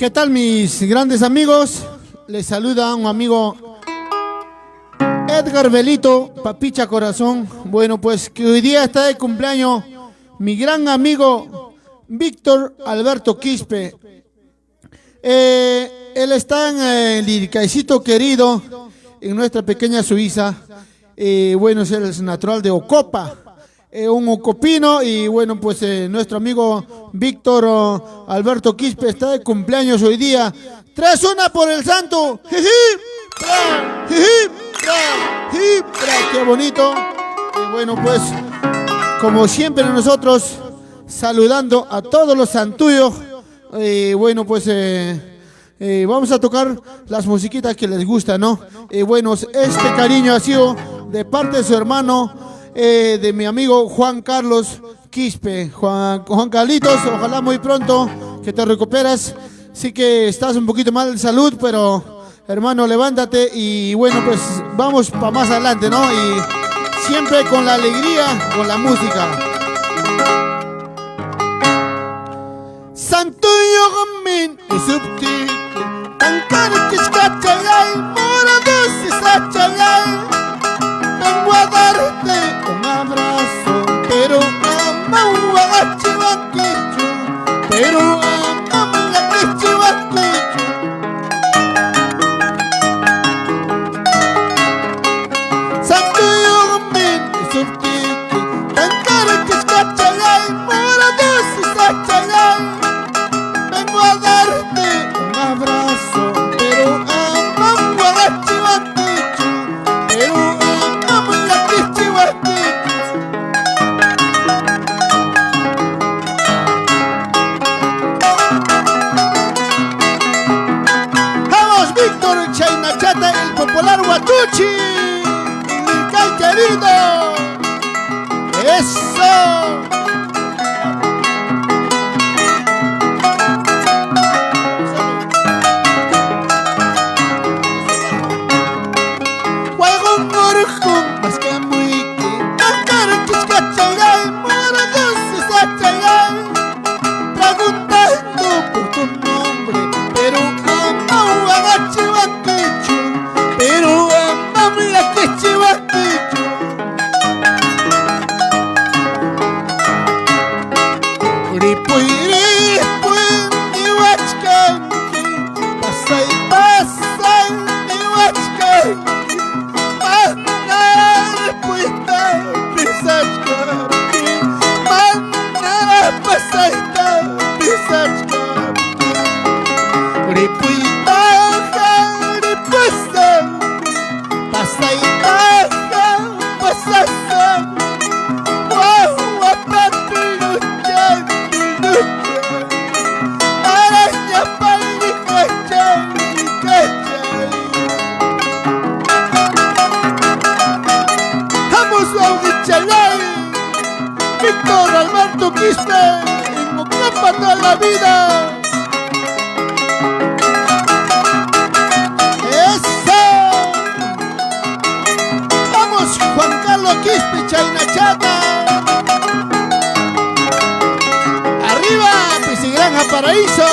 ¿Qué tal mis grandes amigos? Les saluda un amigo Edgar Belito, Papicha Corazón. Bueno, pues que hoy día está de cumpleaños mi gran amigo Víctor Alberto Quispe. Él está en el Liricaicito Querido, en nuestra pequeña Suiza. Bueno, es natural de Ocopa. Un ocopino y bueno, pues nuestro amigo Víctor Alberto Quispe está de cumpleaños hoy día. 3-1 por el santo. Qué bonito. Y bueno, pues como siempre nosotros saludando a todos los santuyos. Bueno, pues vamos a tocar las musiquitas que les gustan, ¿no? Bueno, este cariño ha sido de parte de su hermano, de mi amigo Juan Carlos Quispe. Juan Carlitos, ojalá muy pronto que te recuperas. Sí que estás un poquito mal de salud, pero hermano, levántate y bueno, pues vamos para más adelante, ¿no? Y siempre con la alegría, con la música. Santuyo gamin subti tankar kiskachalay morados isachalay. Vengo a darte un abrazo, pero amo a Chivaquichu, pero amo a Chivaquichu. Santuyo gamin subti tankar kiskachalay morados isachalay. Vengo a darte un abrazo, pero amo a Chivaquichu, pero amo a Chivaquichu. Vamos, Víctor Chainachata, el popular Huatuchi, el querido. Eso. Preguntando por tu nombre, pero amo a Chivaquichu, pero amo a Chivaquichu. Ripuy, niwachkanki, pasay, niwachkanki, manar, puita, pisachkanki, manar, pasayta, pisachkanki, ripuita, ripusanki, pasayta, pasasanki, Víctor Alberto Quispe, en Ocopa toda la vida. ¡Eso! ¡Vamos, Juan Carlos Quispe, Chainachata! ¡Arriba, Pisigranja Paraíso!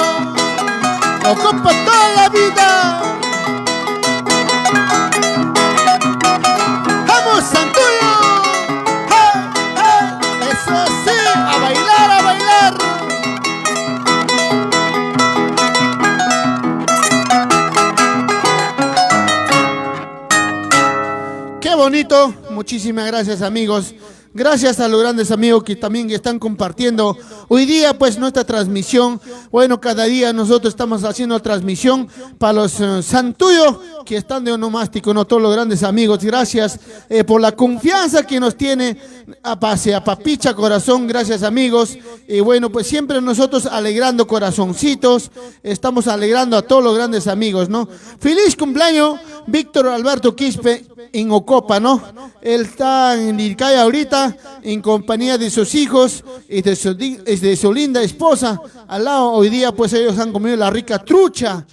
¡Ocopa toda la vida! ¡Vamos, Santuyo! Qué bonito, muchísimas gracias amigos, gracias a los grandes amigos que también están compartiendo hoy día pues nuestra transmisión. Bueno, cada día nosotros estamos haciendo transmisión para los santuyos que están de onomástico, no todos los grandes amigos. Gracias por la confianza que nos tiene a Papicha Corazón, gracias amigos. Y bueno, pues siempre nosotros alegrando corazoncitos, estamos alegrando a todos los grandes amigos, ¿no? Feliz cumpleaños Víctor Alberto Quispe en Ocopa, ¿no? Él está en Liricaya ahorita en compañía de sus hijos y de su linda esposa. Al lado hoy día pues ellos han comido la rica trucha.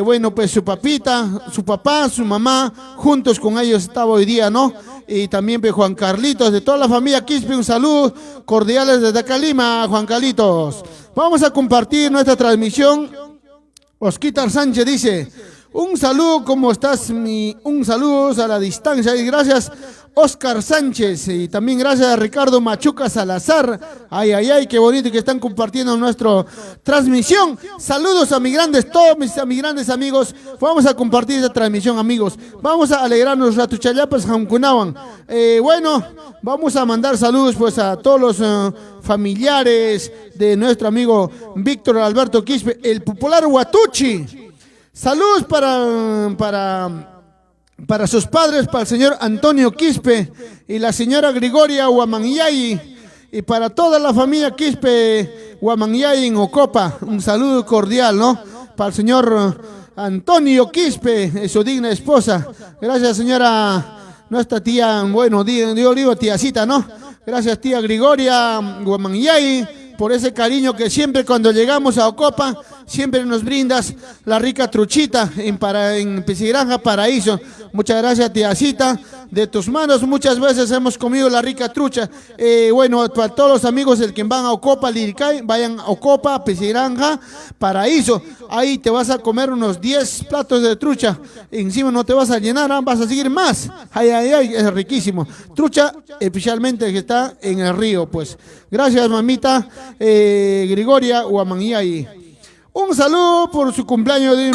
Bueno, pues su papita, su papá, su mamá, juntos con ellos estaba hoy día, ¿no? Y también pues, Juan Carlitos, de toda la familia Quispe, un saludo cordiales desde acá Lima, Juan Carlitos. Vamos a compartir nuestra transmisión Osquitar Sánchez dice, un saludo, ¿cómo estás? Un saludo a la distancia y gracias Oscar Sánchez y también gracias a Ricardo Machuca Salazar. Ay, ay, ay, qué bonito que están compartiendo nuestra transmisión. Saludos a mis grandes, a mis grandes amigos. Vamos a compartir esta transmisión, amigos. Vamos a alegrarnos Ratuchayapas Jamcunawan. Bueno, vamos a mandar saludos pues a todos los familiares de nuestro amigo Víctor Alberto Quispe, el popular Huatuchi. Saludos para sus padres, para el señor Antonio Quispe y la señora Grigoria Huamanyayi, y para toda la familia Quispe Huamanyayi en Ocopa. Un saludo cordial, ¿no? Para el señor Antonio Quispe y su digna esposa. Gracias, señora, nuestra tía, bueno, yo digo tiacita, ¿no? Gracias, tía Grigoria Huamanyayi, por ese cariño que siempre cuando llegamos a Ocopa, siempre nos brindas la rica truchita en Pisigranja Paraíso. Muchas gracias, tiacita. De tus manos muchas veces hemos comido la rica trucha. Bueno, para todos los amigos el que van a Ocopa, Liricay, vayan a Ocopa, Pisigranja Paraíso. Ahí te vas a comer unos 10 platos de trucha. Encima no te vas a llenar, vas a seguir más. Ay, ay, ay, es riquísimo. Trucha especialmente que está en el río, pues. Gracias, mamita Grigoria Huamanyayi. Un saludo por su cumpleaños de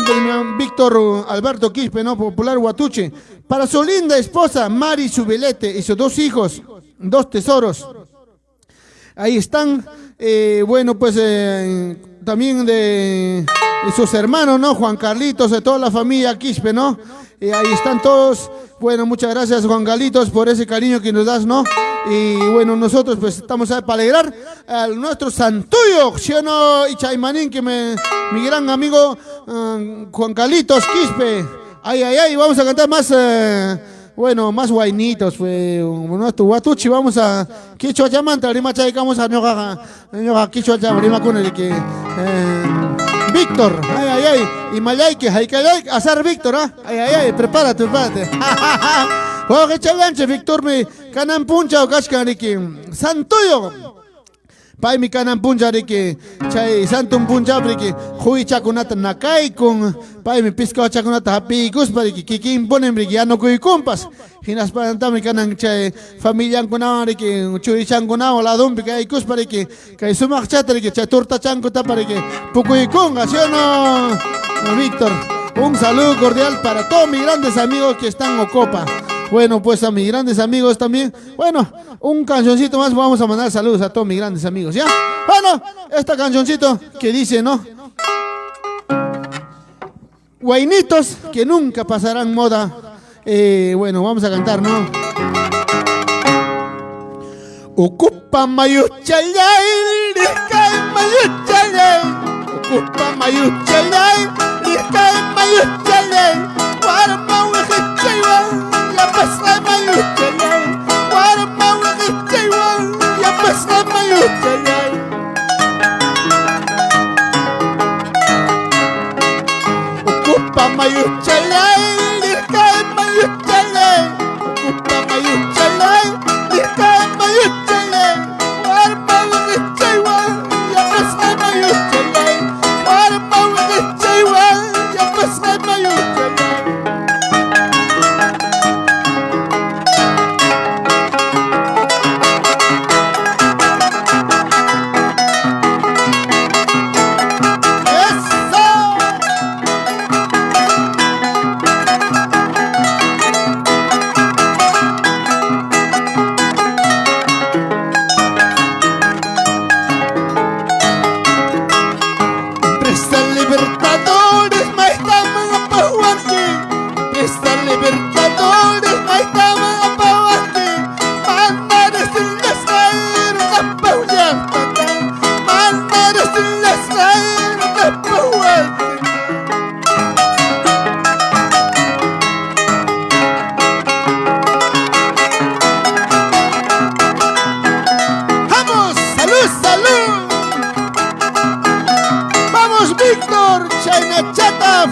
Víctor Alberto Quispe, ¿no? Popular Huatuche. Para su linda esposa, Mari Subelete, y sus 2 hijos, 2 tesoros. Ahí están, bueno, pues también de sus hermanos, ¿no? Juan Carlitos, de toda la familia Quispe, ¿no? Ahí están todos. Bueno, muchas gracias, Juan Carlitos, por ese cariño que nos das, ¿no? Y bueno, nosotros pues estamos ahí para alegrar a nuestro santuyo, ¿sí o no? Y Chaymanín, que mi gran amigo Juan Carlitos Quispe. Ay, ay, ay, vamos a cantar más, bueno, más guainitos, pues, nuestro Huatuchi, vamos a Quichua Chamanta, Rima Chaicamos a Ñoja Quichua Chamanta, Rima con el que Víctor, ay, ay, ay, y Malayque, hay que hacer Víctor, ¿ah? Ay, ay, ay, prepárate. Oye, chaganche, Víctor, me canan puncha o cascariki, santuyo. Pai mi canan puncha que chay santum puncha que hui chakunata nakai con pai mi pisca chakunata happy para que kikin ponen que ya no cuy compas. Hinas para mi canan chay familia con que chui changunao la dombi que hay cus para que sumak chatra que chaturta changuta para que poco y conga, ¿sí o no, Víctor? Un saludo cordial para todos mis grandes amigos que están en Ocopa. Bueno, pues a mis grandes amigos también. Bueno, un cancioncito más, vamos a mandar saludos a todos mis grandes amigos, ¿ya? Bueno, esta cancioncito que dice, ¿no? Guainitos que nunca pasarán moda. Bueno, vamos a cantar, ¿no? Ocupa mayuchalay, riscay mayuchalay. Ocupa mayuchalay, riscay mayuchalay. Guarma huejechaywa. Pasla mayuchalay, guarma huejechaywa, ya pasla mayuchalay. Ocupa mayuchalay, lirkay mayuchalay. Ocupa mayuchalay, lirkay mayuchalay. Guarma huejechaywa, ya pasla mayuchalay. Guarma huejechaywa, ya pasla mayuchalay.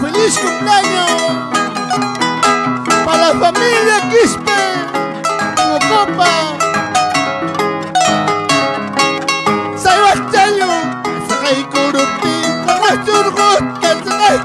¡Feliz cumpleaños! Para la familia Quispe, Ocopa. Sebastián, Sakai Kurupi, Karachurgut, Sakai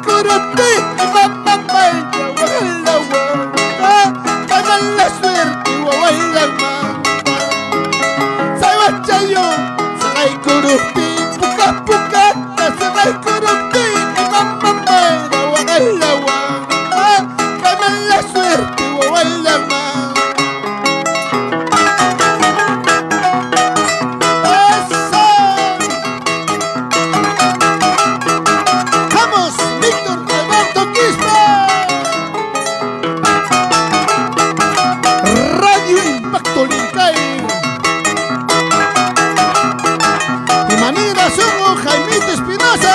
¡Eso!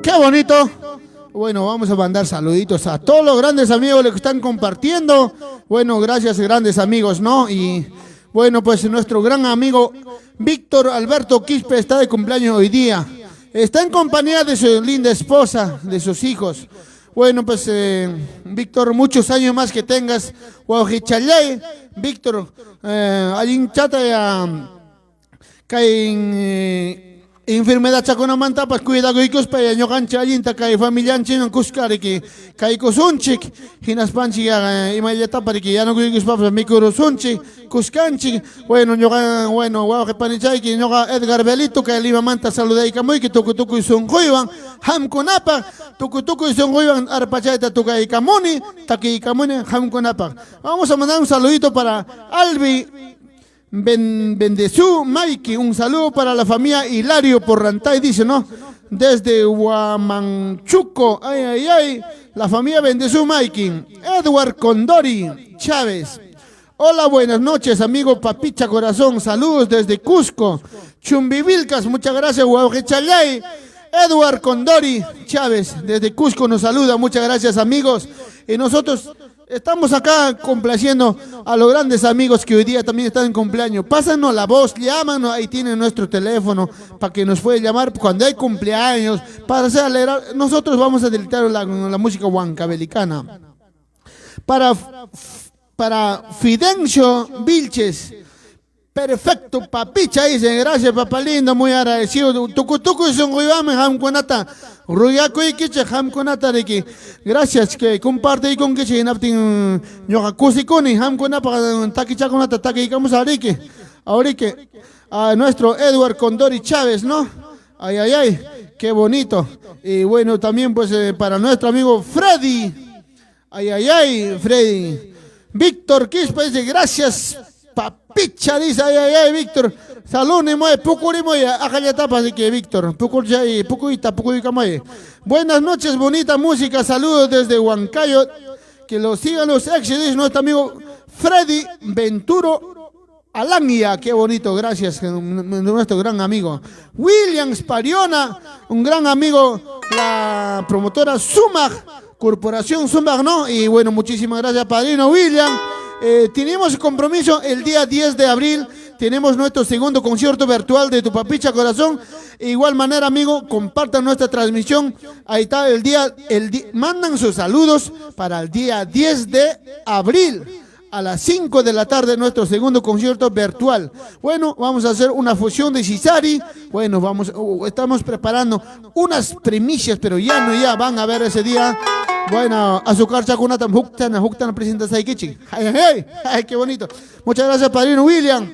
Qué bonito. Bueno, vamos a mandar saluditos a todos los grandes amigos que están compartiendo. Bueno, gracias grandes amigos, ¿no? Y bueno, pues nuestro gran amigo Víctor Alberto Quispe está de cumpleaños hoy día. Está en compañía de su linda esposa, de sus hijos. Bueno, pues Víctor, muchos años más que tengas. Guajichalay, Víctor, allí chata ya enfermedad chacona manta pas cuida goikos pa yanyo kancha allinta kay familian chinon kuskari ki kay kusunchik hinas panchi imayata para que ya no goikos pa mikuro sunchi kuskanchi bueno nyoga bueno wa que panichay ki nyoga Edgar Belito kay lima manta saludai kamoy ki tukutuku sun kuiwan ham kunapa tukutuku sun kuiwan arpachayta tukay kamuni taki kamuni ham kunapa. Vamos a mandar un saludito para Albi Bendezú Maiki, un saludo para la familia Hilario Porrantay, dice, ¿no? Desde Huamanchuco, ay, ay, ay, la familia Bendezú Maiki. Edward Condori Chávez. Hola, buenas noches, amigo Papicha Corazón, saludos desde Cusco. Chumbivilcas, muchas gracias, Huajechalay. Edward Condori Chávez, desde Cusco nos saluda, muchas gracias, amigos. Y nosotros estamos acá complaciendo a los grandes amigos que hoy día también están en cumpleaños. Pásanos la voz, llámanos, ahí tienen nuestro teléfono para que nos pueda llamar cuando hay cumpleaños, para hacer alegrar. Nosotros vamos a deletar la música huancabelicana. Para Fidencio Vilches. Perfecto, papicha, dice, gracias, papá lindo, muy agradecido. Tucutucu es un guibame, hamconata. Ruyaco y quiche, hamconata de que, gracias, que comparte y con que se inaptin, yogacusikuni, hamconapa, taquichaconata, taquicamos a Rique. A nuestro Edward Condori Chávez, ¿no? Ay, ay, ay, qué bonito. Y bueno, también, pues, para nuestro amigo Freddy. Ay, ay, ay, Freddy. Víctor Quispe dice, gracias. Papicha dice, ay, ay, ay, Víctor. Salud, ni moe, pucuri moe, acá ya tapa, así que Víctor, pucuita, moe. Buenas noches, bonita música, saludos desde Huancayo. Que lo sigan los éxitos, nuestro amigo Freddy Venturo Alania, qué bonito, gracias, nuestro gran amigo. Williams Pariona, un gran amigo, la promotora Sumag, Corporación Sumag, ¿no? Y bueno, muchísimas gracias, padrino William. Tenemos compromiso el día 10 de abril, tenemos nuestro segundo concierto virtual de Tu Papicha Corazón. De igual manera, amigo, compartan nuestra transmisión. Ahí está mandan sus saludos para el día 10 de abril a las 5 de la tarde, nuestro segundo concierto virtual. Bueno, vamos a hacer una fusión de Cisari. Bueno, estamos preparando unas primicias, pero ya van a ver ese día. Bueno, azúcar chacunata, huktana presenta Saikichi. Ay, qué bonito. Muchas gracias, padrino William.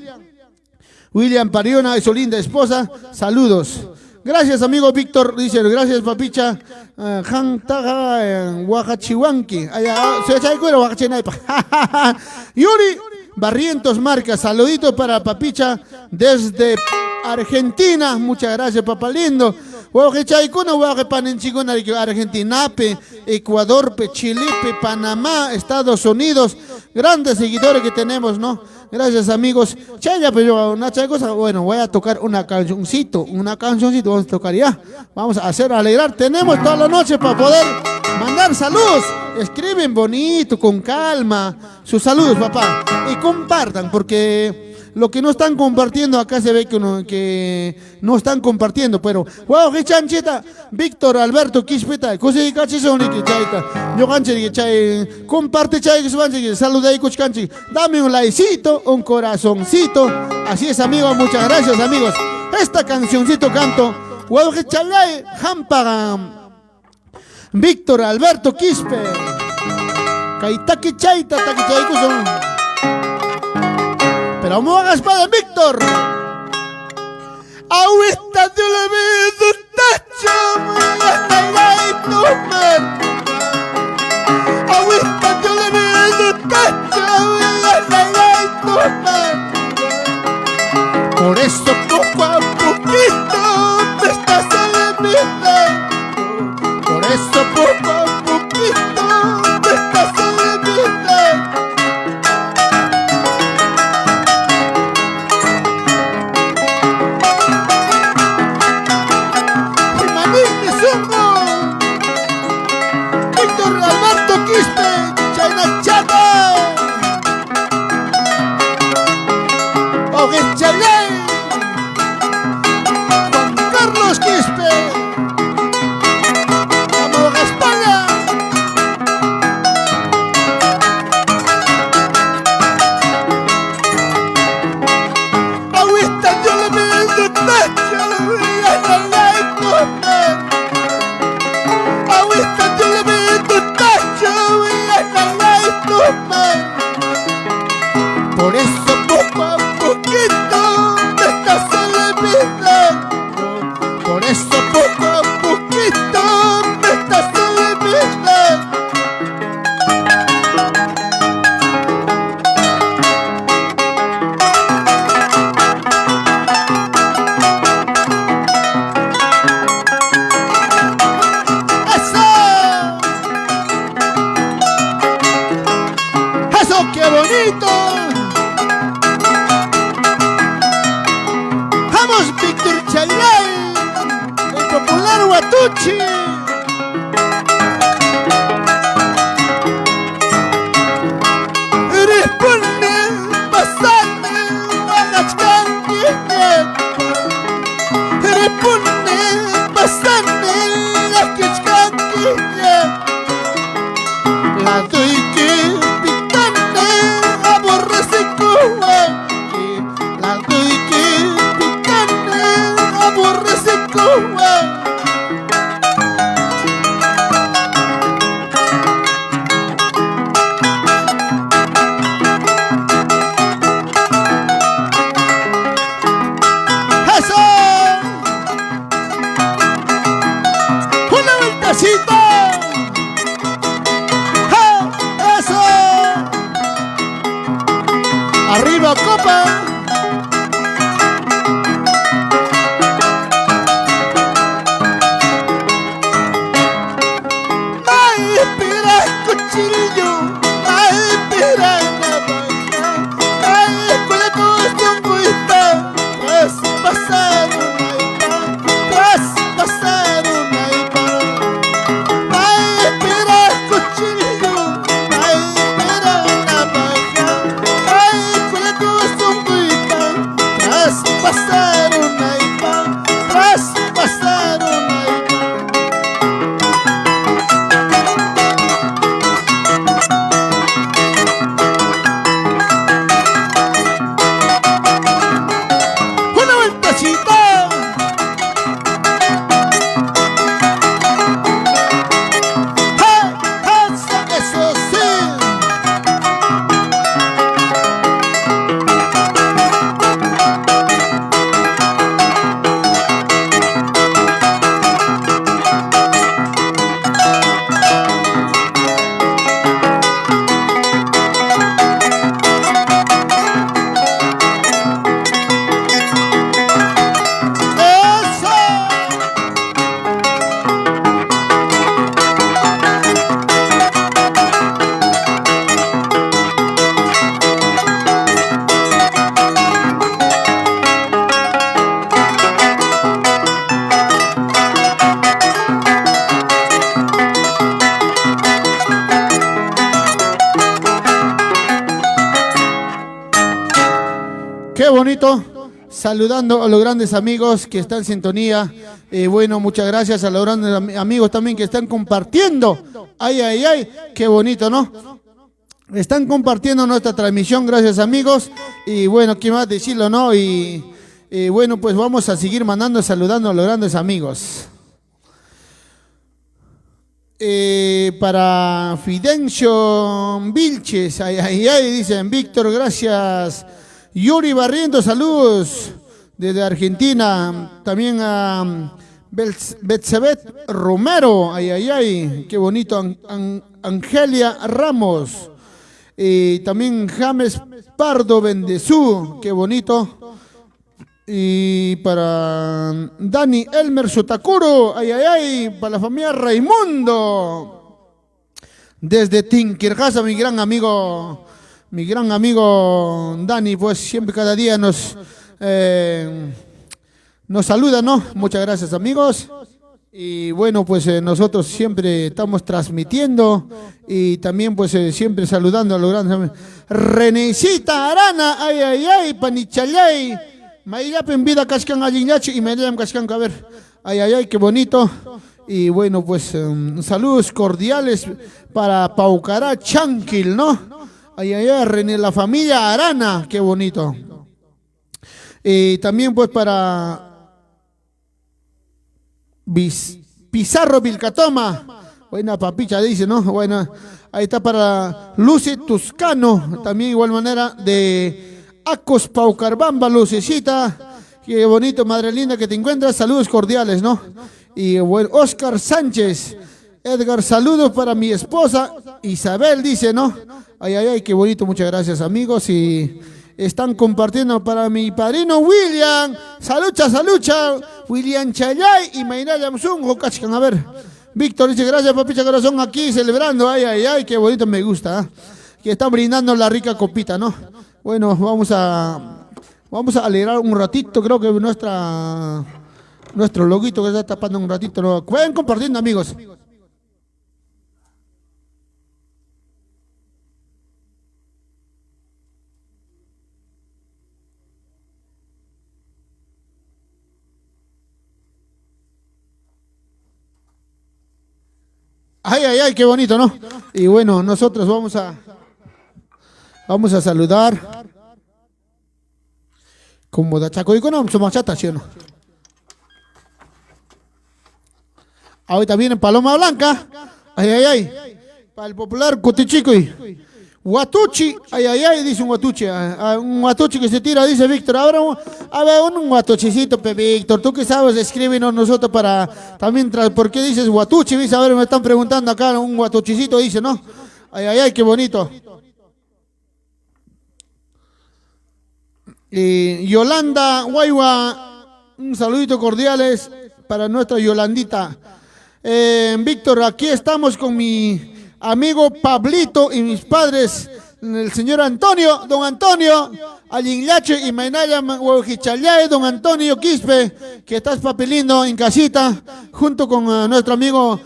William Pariona y su linda esposa. Saludos. Gracias, amigo Víctor. Dice, gracias, papicha. Huacachihuanqui. Yuri Barrientos Marcas. Saluditos para papicha desde Argentina. Muchas gracias, papá lindo. Argentina, Ecuador, Chile, Panamá, Estados Unidos, grandes seguidores que tenemos, ¿no? Gracias, amigos. Bueno, voy a tocar una cancioncito, vamos a tocar ya. Vamos a hacer alegrar. Tenemos toda la noche para poder mandar saludos. Escriben bonito, con calma, sus saludos, papá. Y compartan, porque lo que no están compartiendo acá se ve que no están compartiendo, pero wow, qué chanchita, Víctor Alberto Quispeta, così che sono che chaita. Yo canche que chay, comparte chay que suban, saluda ahí cuchcanchi. Dame un likecito, un corazoncito. Así es, amigos, muchas gracias, amigos. Esta cancioncito canto, wow, que chalay, hampagam. Víctor Alberto Quispe. Kaitaki chaita, taki chay que son. Pero no hagas para Víctor. Ahorita te lo veo, tacho, ahorita te lo Por eso poco a poquito me estás olvidando. Por eso poco a poquito me estás olvidando. ¡Eso, qué bonito! ¡Vamos, Víctor Chailay, el popular Huatuchi! Responde, pasame, agachcante. Responde, pasame, agachcante. La doy que picante, aborrece Cuba. La doy que picante, aborrece Cuba. ¡Eso! ¡Una vueltacita! ¡Eso! ¡Arriba, copa! ¡Ay, espera, cuchillo! ¡Ay, espera, navaja! ¡Ay, con la costumbrista! Traspasar una ipa, traspasar una ipa. ¡Ay, espera, cuchillo! ¡Ay, espera, navaja! ¡Ay, con la costumbrista! Traspasar una ipa, traspasar una ipa. ¡Una vueltacita! ¡Ja! ¡Ja! ¡Eso sí! ¡Eso! Qué bonito, saludando a los grandes amigos que están en sintonía. Bueno, muchas gracias a los grandes amigos también que están compartiendo. Ay, ay, ay, qué bonito, ¿no? Están compartiendo nuestra transmisión, gracias amigos. Y bueno, ¿qué más decirlo, no? Y bueno, pues vamos a seguir mandando, saludando a los grandes amigos. Para Fidencio Vilches, ay, ay, ay, dicen Víctor, gracias. Yuri Barrientos, saludos desde Argentina. También a Betsabet Romero, ay, ay, ay, qué bonito. Angelia Ramos. También James Pardo Bendezú, qué bonito. Y para Dani Elmer Sotakuro, ay, ay, ay, para la familia Raimundo. Desde Tinquirjasa, mi gran amigo Dani, pues siempre cada día nos saluda, ¿no? Muchas gracias, amigos. Y bueno, pues nosotros siempre estamos transmitiendo y también pues siempre saludando a los grandes amigos. Renecita Arana, ay, ay, ay, Panichalay. Mayapin vida Cascan Allinyachi y Mediam Cascan, a ver, ay, ay, ay, qué bonito. Y bueno, pues saludos cordiales para Paucará Chanquil, ¿no? Ay, ay, ay, René, la familia Arana, qué bonito. Y también pues para Pizarro Vilcatoma, buena papicha dice, ¿no? Buena. Ahí está para Lucy Tuscano, también igual manera de Acos Paucarbamba, Lucecita. Qué bonito, madre linda que te encuentras. Saludos cordiales, ¿no? Y bueno, Oscar Sánchez. Edgar, saludos para mi esposa Isabel, dice, ¿no? Ay, ay, ay, qué bonito, muchas gracias, amigos. Y están compartiendo para mi padrino William. Salucha, salucha. William Chayay y Mainaya Mzungo, cachcan, a ver. Víctor dice, gracias, papicha corazón, aquí celebrando. Ay, ay, ay, qué bonito, me gusta. ¿Eh? Que están brindando la rica copita, ¿no? Bueno, vamos a alegrar un ratito, creo que nuestro loguito que está tapando un ratito, ¿no? Pueden compartiendo, amigos. Ay, ay, ay, qué bonito, ¿no? Y bueno, nosotros vamos a saludar. Como da Chaco y con machata, ¿sí o no? Ahorita viene Paloma Blanca. Ay, ay, ay. Para el popular Cotichico. Guatuchi. Ay, ay, ay, dice un guatuchi. Un guatuchi que se tira, dice Víctor. Ahora, a ver, un guatuchicito, Víctor. Tú que sabes, escríbenos nosotros para también. ¿Por qué dices guatuchi? Dice, a ver, me están preguntando acá. Un guatuchicito, dice, ¿no? Ay, ay, ay, qué bonito. Yolanda Guayua, un saludito cordiales para nuestra Yolandita. Víctor, aquí estamos con mi amigo Pablito y mis padres, el señor Antonio, don Antonio, Alinlache y Mainaya Huajichayay, don Antonio Quispe, que estás papelindo en casita, junto con nuestro amigo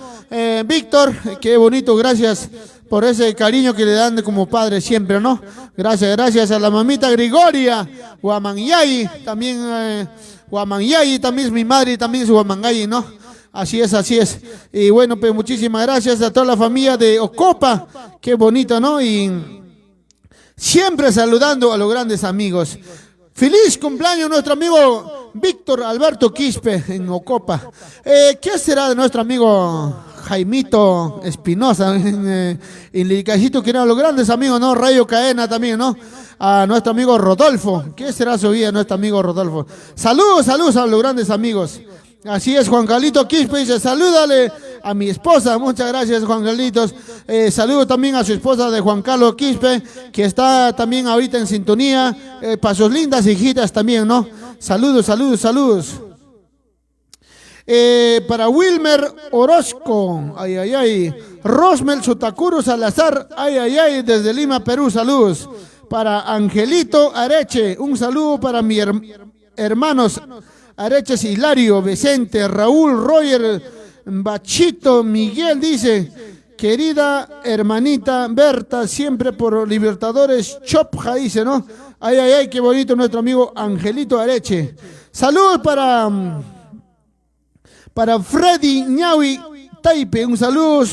Víctor. Qué bonito, gracias por ese cariño que le dan como padre siempre, ¿no? Gracias a la mamita Grigoria, Guamanyayi, también Guamanyayi, también es mi madre y también es Guamanyayi, ¿no? Así es. Y bueno, pues muchísimas gracias a toda la familia de Ocopa, qué bonito, ¿no? Y siempre saludando a los grandes amigos. Feliz cumpleaños nuestro amigo Víctor Alberto Quispe en Ocopa. ¿Qué será de nuestro amigo Jaimito Espinosa en Licacito, que eran los grandes amigos, ¿no? Rayo Caena también, ¿no? A nuestro amigo Rodolfo. ¿Qué será su vida, nuestro amigo Rodolfo? Saludos a los grandes amigos. Así es, Juan Carlito Quispe dice, salúdale a mi esposa. Muchas gracias, Juan Carlitos. Saludo también a su esposa de Juan Carlos Quispe, que está también ahorita en sintonía. Para sus lindas hijitas también, ¿no? Saludos. Para Wilmer Orozco, ay, ay, ay. Rosmel Sotakuro Salazar, ay, ay, ay, desde Lima, Perú, saludos. Para Angelito Areche, un saludo para mis hermanos Areches Hilario, Vicente, Raúl, Roger, Bachito, Miguel, dice, querida hermanita Berta, siempre por Libertadores, Chopja, dice, ¿no? Ay, ay, ay, qué bonito nuestro amigo Angelito Areche. Saludos para Freddy Ñaui Taipe, un saludo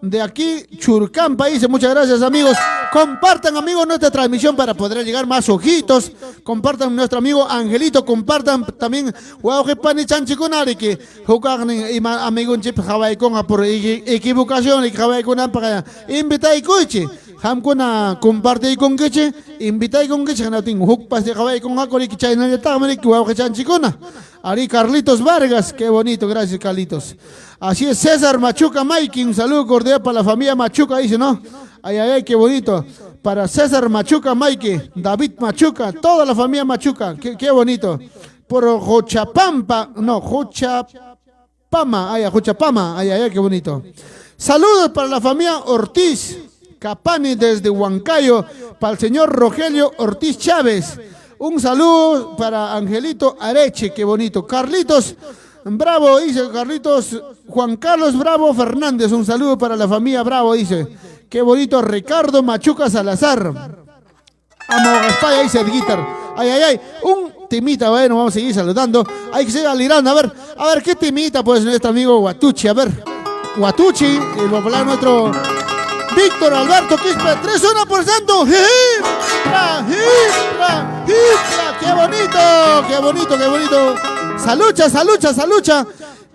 de aquí, Churcampa, dice, muchas gracias, amigos. Compartan, amigos, nuestra transmisión para poder llegar más ojitos. Compartan nuestro amigo Angelito, compartan también Huawjepani Chanchikunari, que juegan amigo Chip Hawaii por equivocación y Hawaii para invitar y coche. Hamkuna comparte con queche, invita y con queche, no tengo hook pas de Hawaii con Hakori que China de Tamari, que Huawjechanchikuna. Ari Carlitos Vargas, qué bonito, gracias Carlitos. Así es, César Machuca Mikey, un saludo cordial para la familia Machuca, dice, ¿no? Ay, ay, ay, qué bonito. Para César Machuca Mikey, David Machuca, toda la familia Machuca, qué bonito. Por Jochapampa, no, Jochapama, ay, Jochapama, ay, ay, qué bonito. Saludos para la familia Ortiz Capani desde Huancayo, para el señor Rogelio Ortiz Chávez. Un saludo para Angelito Areche, qué bonito. Carlitos Bravo, dice Carlitos, Juan Carlos Bravo Fernández, un saludo para la familia Bravo, dice. Qué bonito, Ricardo Machuca Salazar. Amo Gaspaya, dice el guitar. Ay, ay, ay, un timita, bueno, vamos a seguir saludando. Hay que seguir alirando, a ver, ¿qué timita? Pues nuestro amigo Guatuchi, a ver. Guatuchi, el popular nuestro Víctor Alberto Quispe, 3-1%. Qué bonito. Salucha.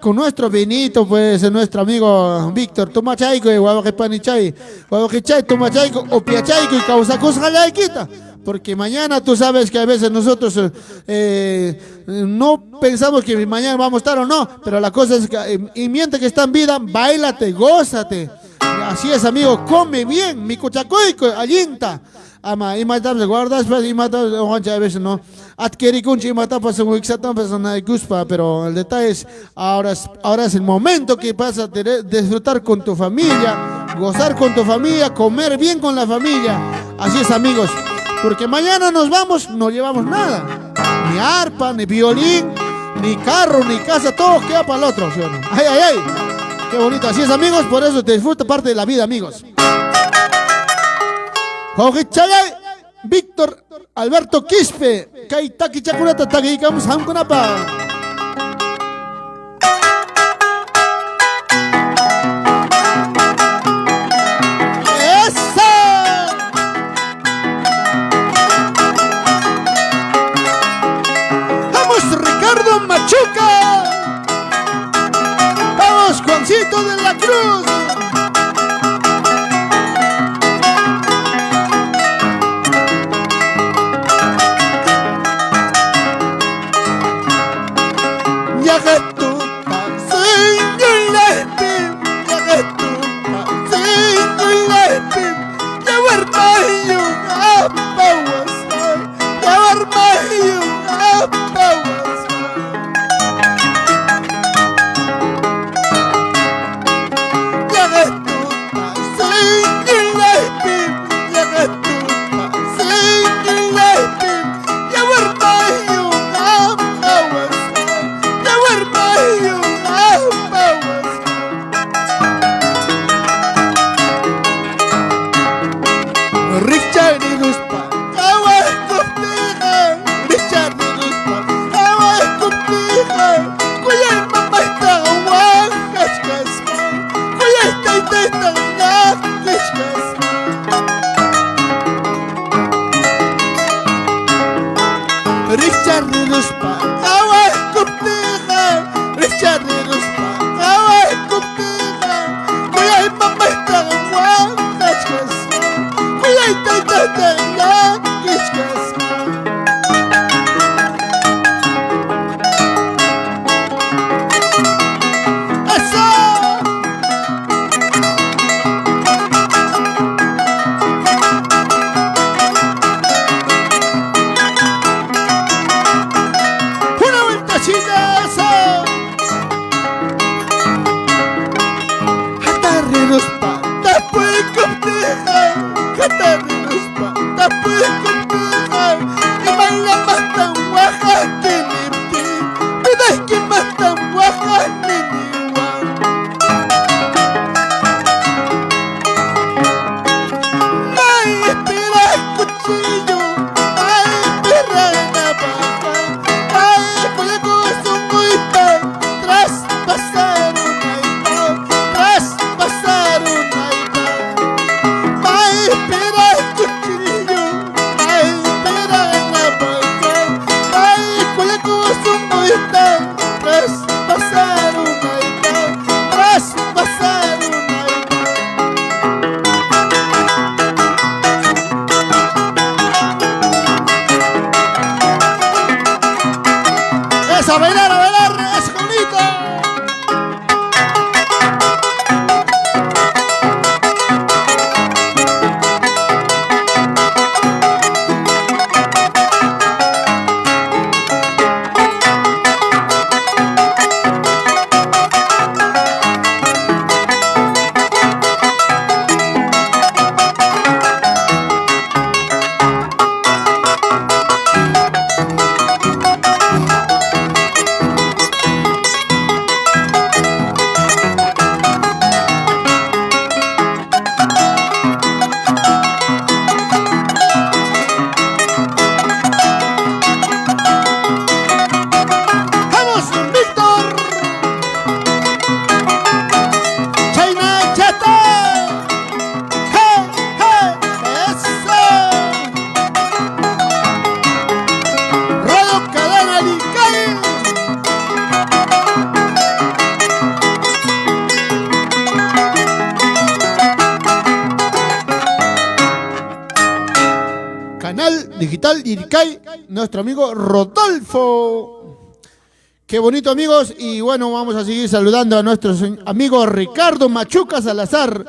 con nuestro vinito, pues, nuestro amigo Víctor, Tumachaico y Guabajepanichay, Guabajichay, Tumachaico, Opiachaico y Causacus Jalaikita. Porque mañana tú sabes que a veces nosotros no pensamos que mañana vamos a estar o no, pero la cosa es que, y mientras que está en vida, bailate, gózate. Así es, amigo, come bien, mi cuchacoico, allinta. Ama, y matas guardas, pues, y matas, a veces no. Adquirí kunchi y matas, un wixatan, pues, no hay guspa, pero el detalle es, ahora es el momento que vas a disfrutar con tu familia, gozar con tu familia, comer bien con la familia. Así es, amigos. Porque mañana nos vamos, no llevamos nada. Ni arpa, ni violín, ni carro, ni casa, todo queda para el otro, ¿sí o no? ¡Ay, ay, ay! ¡Qué bonito! Así es, amigos, por eso te disfruta parte de la vida, amigos. Jorge Chalay, Víctor Alberto Quispe, Kaitaki Chakurata, Takikamos, Hamkunapa. Machuca, vamos Juancito de la Cruz. Ya que tú Canal Digital Yiricay, nuestro amigo Rodolfo. Qué bonito, amigos. Y bueno, vamos a seguir saludando a nuestro amigo Ricardo Machuca Salazar.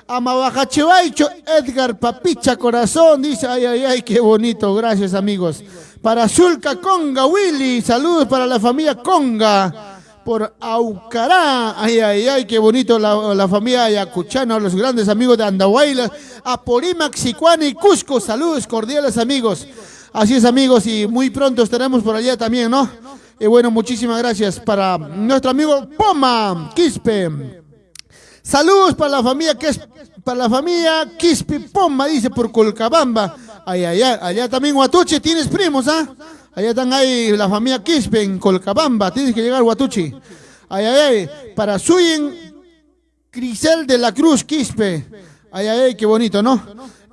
A Mabajachevaicho, Edgar Papicha Corazón, dice, ay, ay, ay, qué bonito, gracias, amigos. Para Zulca Conga, Willy, saludos para la familia Conga. Por Aucará, ay, ay, ay, qué bonito la familia Ayacuchano, los grandes amigos de Andahuayla, Apurímac, Sicuani y Cusco, saludos cordiales, amigos. Así es, amigos, y muy pronto estaremos por allá también, ¿no? Y bueno, muchísimas gracias para nuestro amigo Poma Quispe. Saludos para la familia Quispe Poma, dice, por Colcabamba. Ay, ay, ay, allá también Huatuchi, tienes primos, ¿ah? Allá están ahí la familia Quispe en Colcabamba, tienes que llegar Huatuchi. Ay, ay, ay, para Suyen Crisel de la Cruz Quispe. Ay, ay, ay, qué bonito, ¿no?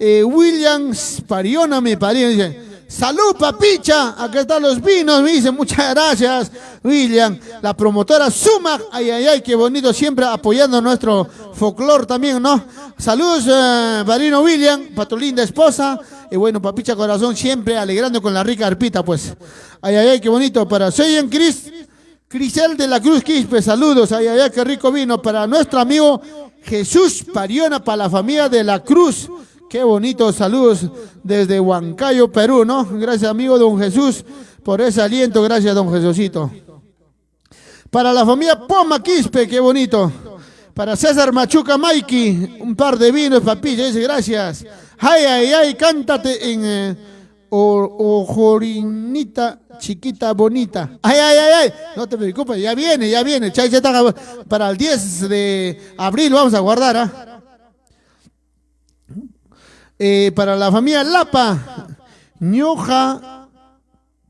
William Pariona, mi pariente, dice, salud, papicha, acá están los vinos, me dice, muchas gracias, William. La promotora Suma, ay, ay, ay, qué bonito, siempre apoyando nuestro folclore también, ¿no? Saludos, Barino William, para tu linda esposa. Y bueno, papicha corazón, siempre alegrando con la rica arpita, pues. Ay, ay, ay, qué bonito. Para Seyen Crisel de la Cruz Quispe, saludos. Ay, ay, ay, qué rico vino. Para nuestro amigo Jesús Pariona, para la familia de la Cruz. Qué bonito, saludos desde Huancayo, Perú, ¿no? Gracias, amigo don Jesús, por ese aliento. Gracias, don Jesucito. Para la familia Poma Quispe, qué bonito. Para César Machuca Maiki, un par de vinos, papilla, dice, gracias. Ay, ay, ay, cántate en Ojorinita, chiquita, bonita. Ay, ay, ay, ay, no te preocupes, ya viene. Chay, para el 10 de abril vamos a guardar, ¿ah? Para la familia Lapa, Ñoja,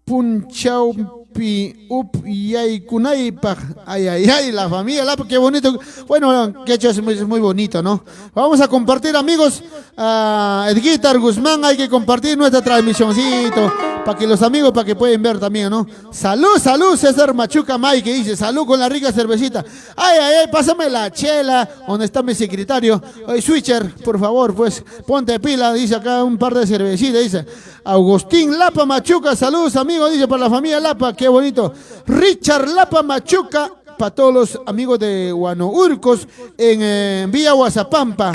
Punchaupi, Yaikunaipa, ay, ay, ay, la familia Lapa, qué bonito. Bueno, que hecho es muy bonito, ¿no? Vamos a compartir, amigos, Edguitar Guzmán, hay que compartir nuestra transmisioncito, para que los amigos, para que pueden ver también, ¿no? Salud, salud, César Machuca May, que dice, salud con la rica cervecita. Ay, ay, ay, pásame la chela, donde está mi secretario. Oye, switcher, por favor, pues, ponte pila, dice acá un par de cervecitas, dice. Agustín Lapa Machuca, saludos, amigos, dice, para la familia Lapa, qué bonito. Richard Lapa Machuca, para todos los amigos de Huanourcos, en Villa Huazapampa.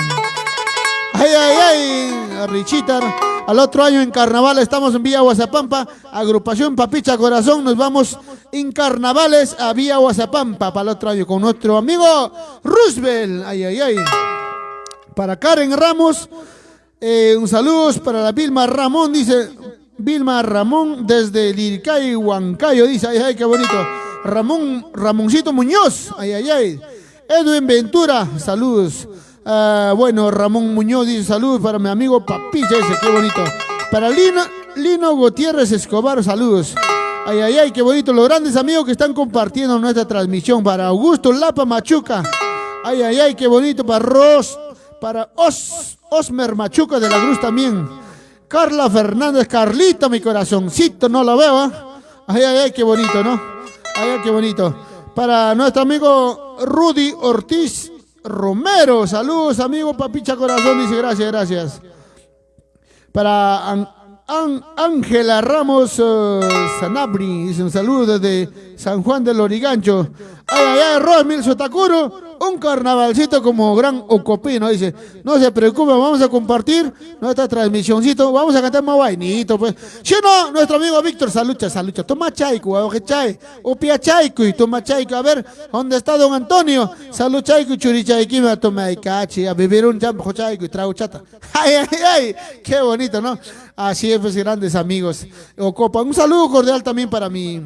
Ay, ay, ay, Richitar. Al otro año en carnaval estamos en Villa Huazapampa, agrupación Papicha Corazón, nos vamos en carnavales a Villa Huazapampa para el otro año con nuestro amigo Roosevelt. Ay, ay, ay. Para Karen Ramos, un saludo para la Vilma Ramón, dice, Vilma Ramón desde Liricay, Huancayo, dice, ay, ay, qué bonito. Ramoncito Muñoz, ay, ay, ay. Edwin Ventura, saludos. Bueno, Ramón Muñoz dice, saludos para mi amigo Papicha, ese, qué bonito. Para Lino Gutiérrez Escobar, saludos. Ay, ay, ay, qué bonito, los grandes amigos que están compartiendo nuestra transmisión. Para Augusto Lapa Machuca, ay, ay, ay, qué bonito. Para Osmer Machuca de la Cruz también. Carla Fernández, Carlita, mi corazoncito, no lo veo, ¿eh? Ay, ay, ay, qué bonito, ¿no? Ay, ay, qué bonito. Para nuestro amigo Rudy Ortiz Romero, saludos, amigo Papicha Corazón, dice, gracias, gracias. Para Ángela Ramos Sanabri, dice, un saludo desde San Juan del Lorigancho. Ay, ay, ay, Rosmil Sotakuro, un carnavalcito como gran ocopino, dice, no se preocupe, vamos a compartir nuestra transmisioncito, vamos a cantar más vainito, pues. Si no, nuestro amigo Víctor, salucha, toma chaico, opia chaico y toma chaico, a ver, ¿dónde está don Antonio? Salud chaico, churichaico, a tomar cachi, a beber un jambo chaico y trago chata. Ay, ay, ay, qué bonito, ¿no? Así es, pues, grandes amigos. Ocopa, un saludo cordial también para mi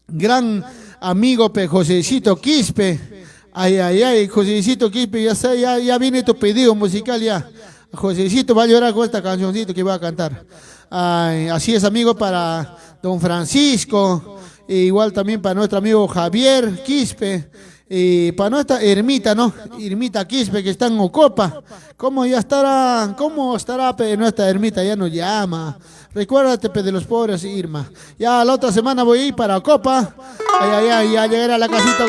gran amigo Josecito Quispe. Ay, ay, ay, Josecito Quispe, ya viene tu pedido musical ya. Josecito va a llorar con esta cancioncito que va a cantar. Ay, así es, amigo, para don Francisco, e igual también para nuestro amigo Javier Quispe, y para nuestra Ermita, ¿no? Ermita Quispe, que está en Ocopa. ¿Cómo estará nuestra Ermita? Ya nos llama. Recuérdate, de los pobres, Irma. Ya la otra semana voy a ir para Ocopa. Ay, ay, ay, ya llegaré a la casita.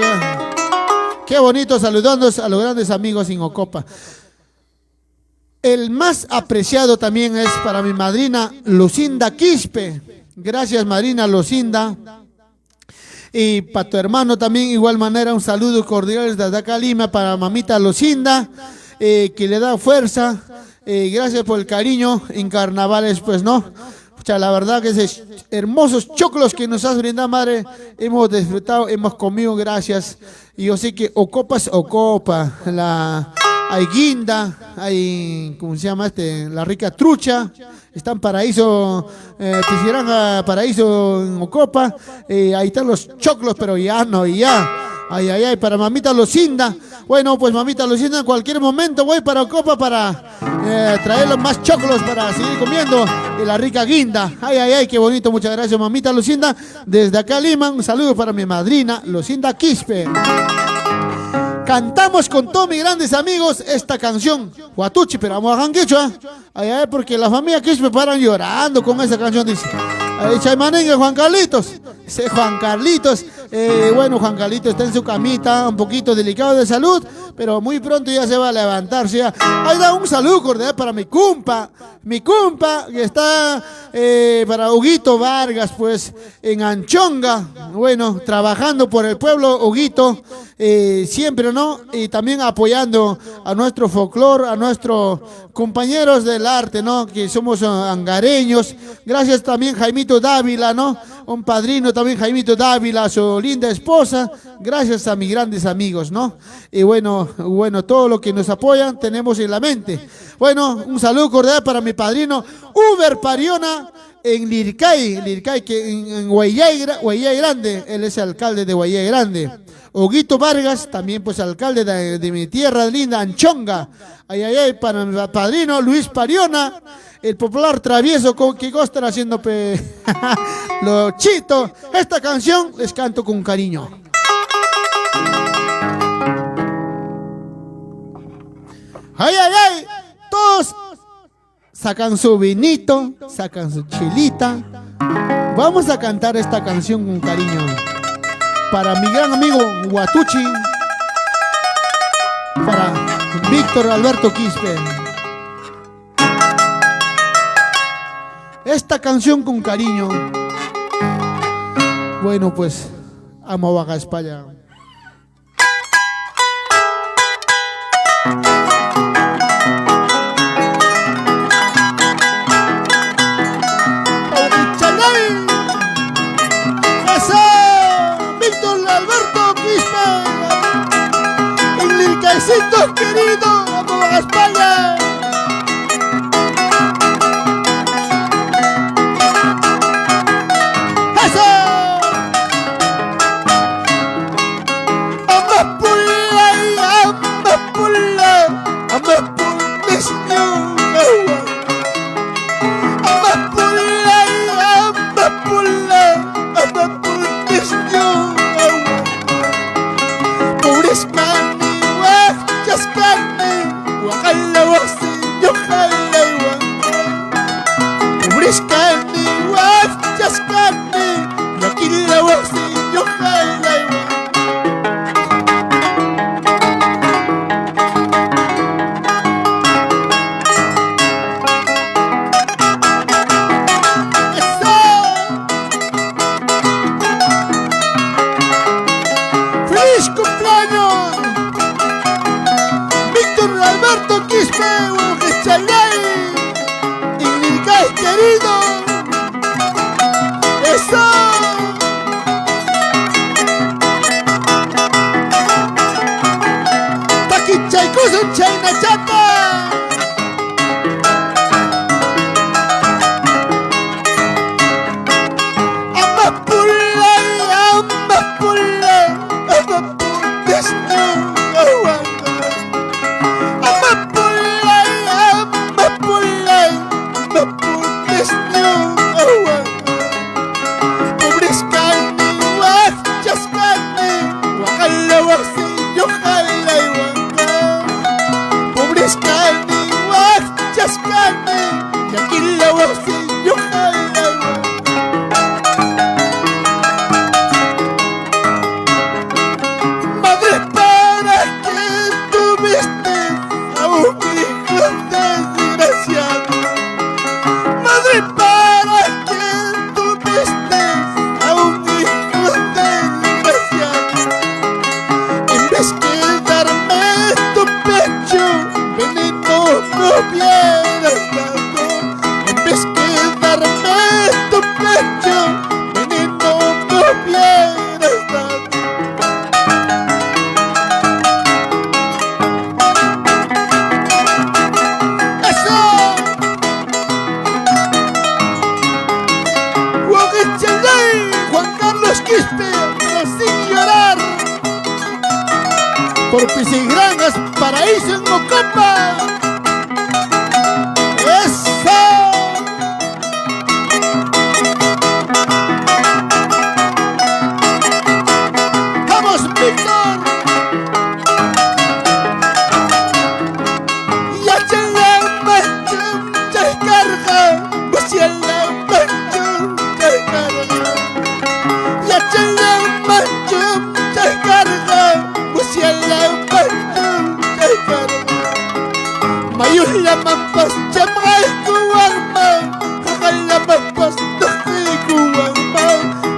Qué bonito, saludando a los grandes amigos en Ocopa. El más apreciado también es para mi madrina Lucinda Quispe. Gracias, madrina Lucinda. Y para tu hermano también, igual manera, un saludo cordial desde acá Lima para mamita Lucinda, que le da fuerza. Gracias por el cariño en carnavales, pues no. O sea, la verdad que esos hermosos choclos que nos has brindado, madre, hemos disfrutado, hemos comido, gracias. Y yo sé que Ocopa es Ocopa, hay guinda, hay, ¿cómo se llama la rica trucha, está en Paraíso, Pisciranga, Paraíso en Ocopa, ahí están los choclos, pero ya no, ya. Ay, ay, ay, para mamita Lucinda. Bueno, pues mamita Lucinda, en cualquier momento voy para Ocopa para traer los más choclos para seguir comiendo de la rica guinda. Ay, ay, ay, qué bonito, muchas gracias mamita Lucinda. Desde acá Lima, un saludo para mi madrina Lucinda Quispe. Cantamos con todos mis grandes amigos esta canción, Huatuchi, pero vamos a Janquichua. Ay, ay, porque la familia Quispe paran llorando con esa canción, dice. Ay, Chaymanengue, Juan Carlitos. Ese Juan Carlitos, bueno, Juan Carlitos está en su camita, un poquito delicado de salud, pero muy pronto ya se va a levantar. ¿Sí? Ahí da un saludo cordial para mi compa que está para Huguito Vargas, pues en Anchonga, bueno, trabajando por el pueblo, Huguito, siempre, ¿no? Y también apoyando a nuestro folclore, a nuestros compañeros del arte, ¿no? Que somos angareños. Gracias también Jaimito Dávila, ¿no? Un padrino también, Jaimito Dávila, su linda esposa. Gracias a mis grandes amigos, ¿no? Y bueno, todo lo que nos apoyan tenemos en la mente. Bueno, un saludo cordial para mi padrino Uber Pariona en Lircay, que en Guayay Grande. Él es alcalde de Guayay Grande. Huguito Vargas, también pues alcalde de mi tierra linda, Anchonga. Ay, ay, ay, para mi padrino Luis Pariona, el popular travieso que estar haciendo lo chito. Esta canción les canto con cariño. Ay, ay, ay, todos sacan su vinito, sacan su chilita. Vamos a cantar esta canción con cariño. Para mi gran amigo Huatuchi, para Víctor Alberto Quispe. Esta canción con cariño. Bueno, pues, amo Baja España. Querido, vamos a España. ¡Eso! Y para que tú me estés a un hijo desgraciado, en vez que darme tu pecho, veneno no hubieras dado. En vez que darme tu pecho, veneno no hubieras dado. Juan Carlos Quispe, pero sin llorar, por Pisigrangas, paraíso en Mocopa. ¡Eso! ¡Vamos, Víctor! Ya se la mancha, ya carga, pues ya la mancha, ya carga. Ya se la mancha, ya carga, pues ya la mancha, ya carga. Mayula mampas, chamay kuwarma, kakala mampas, toki kuwarma.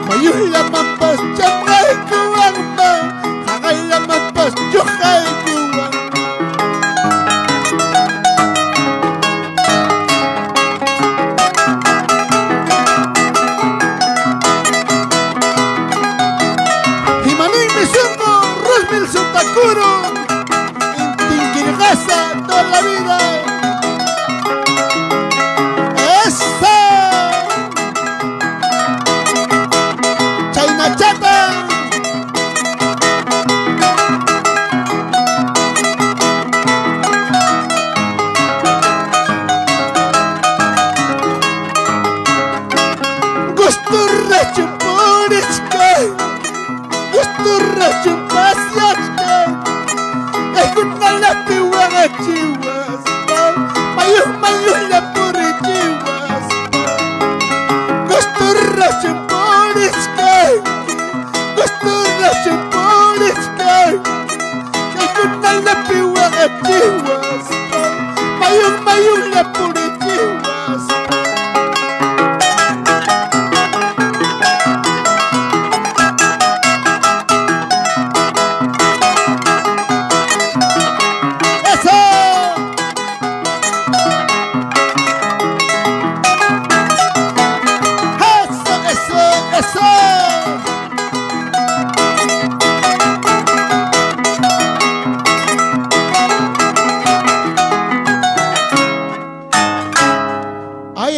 Mayula mampas, chamay kuwarma, kakala mampas, yokay kuwarma. Sotakuro, en Tinquirgasa toda la vida. ¡Eso! Chayna Chata. Gusturra Chumpurichka, Gusturra Chumpasiachka. Kuna la piwanga chiwas, mayu la puri chiwas. Gusturra Chumpurichka, Gusturra Chumpurichka. Kuna la piwanga chiwas, mayu la puri chiwas.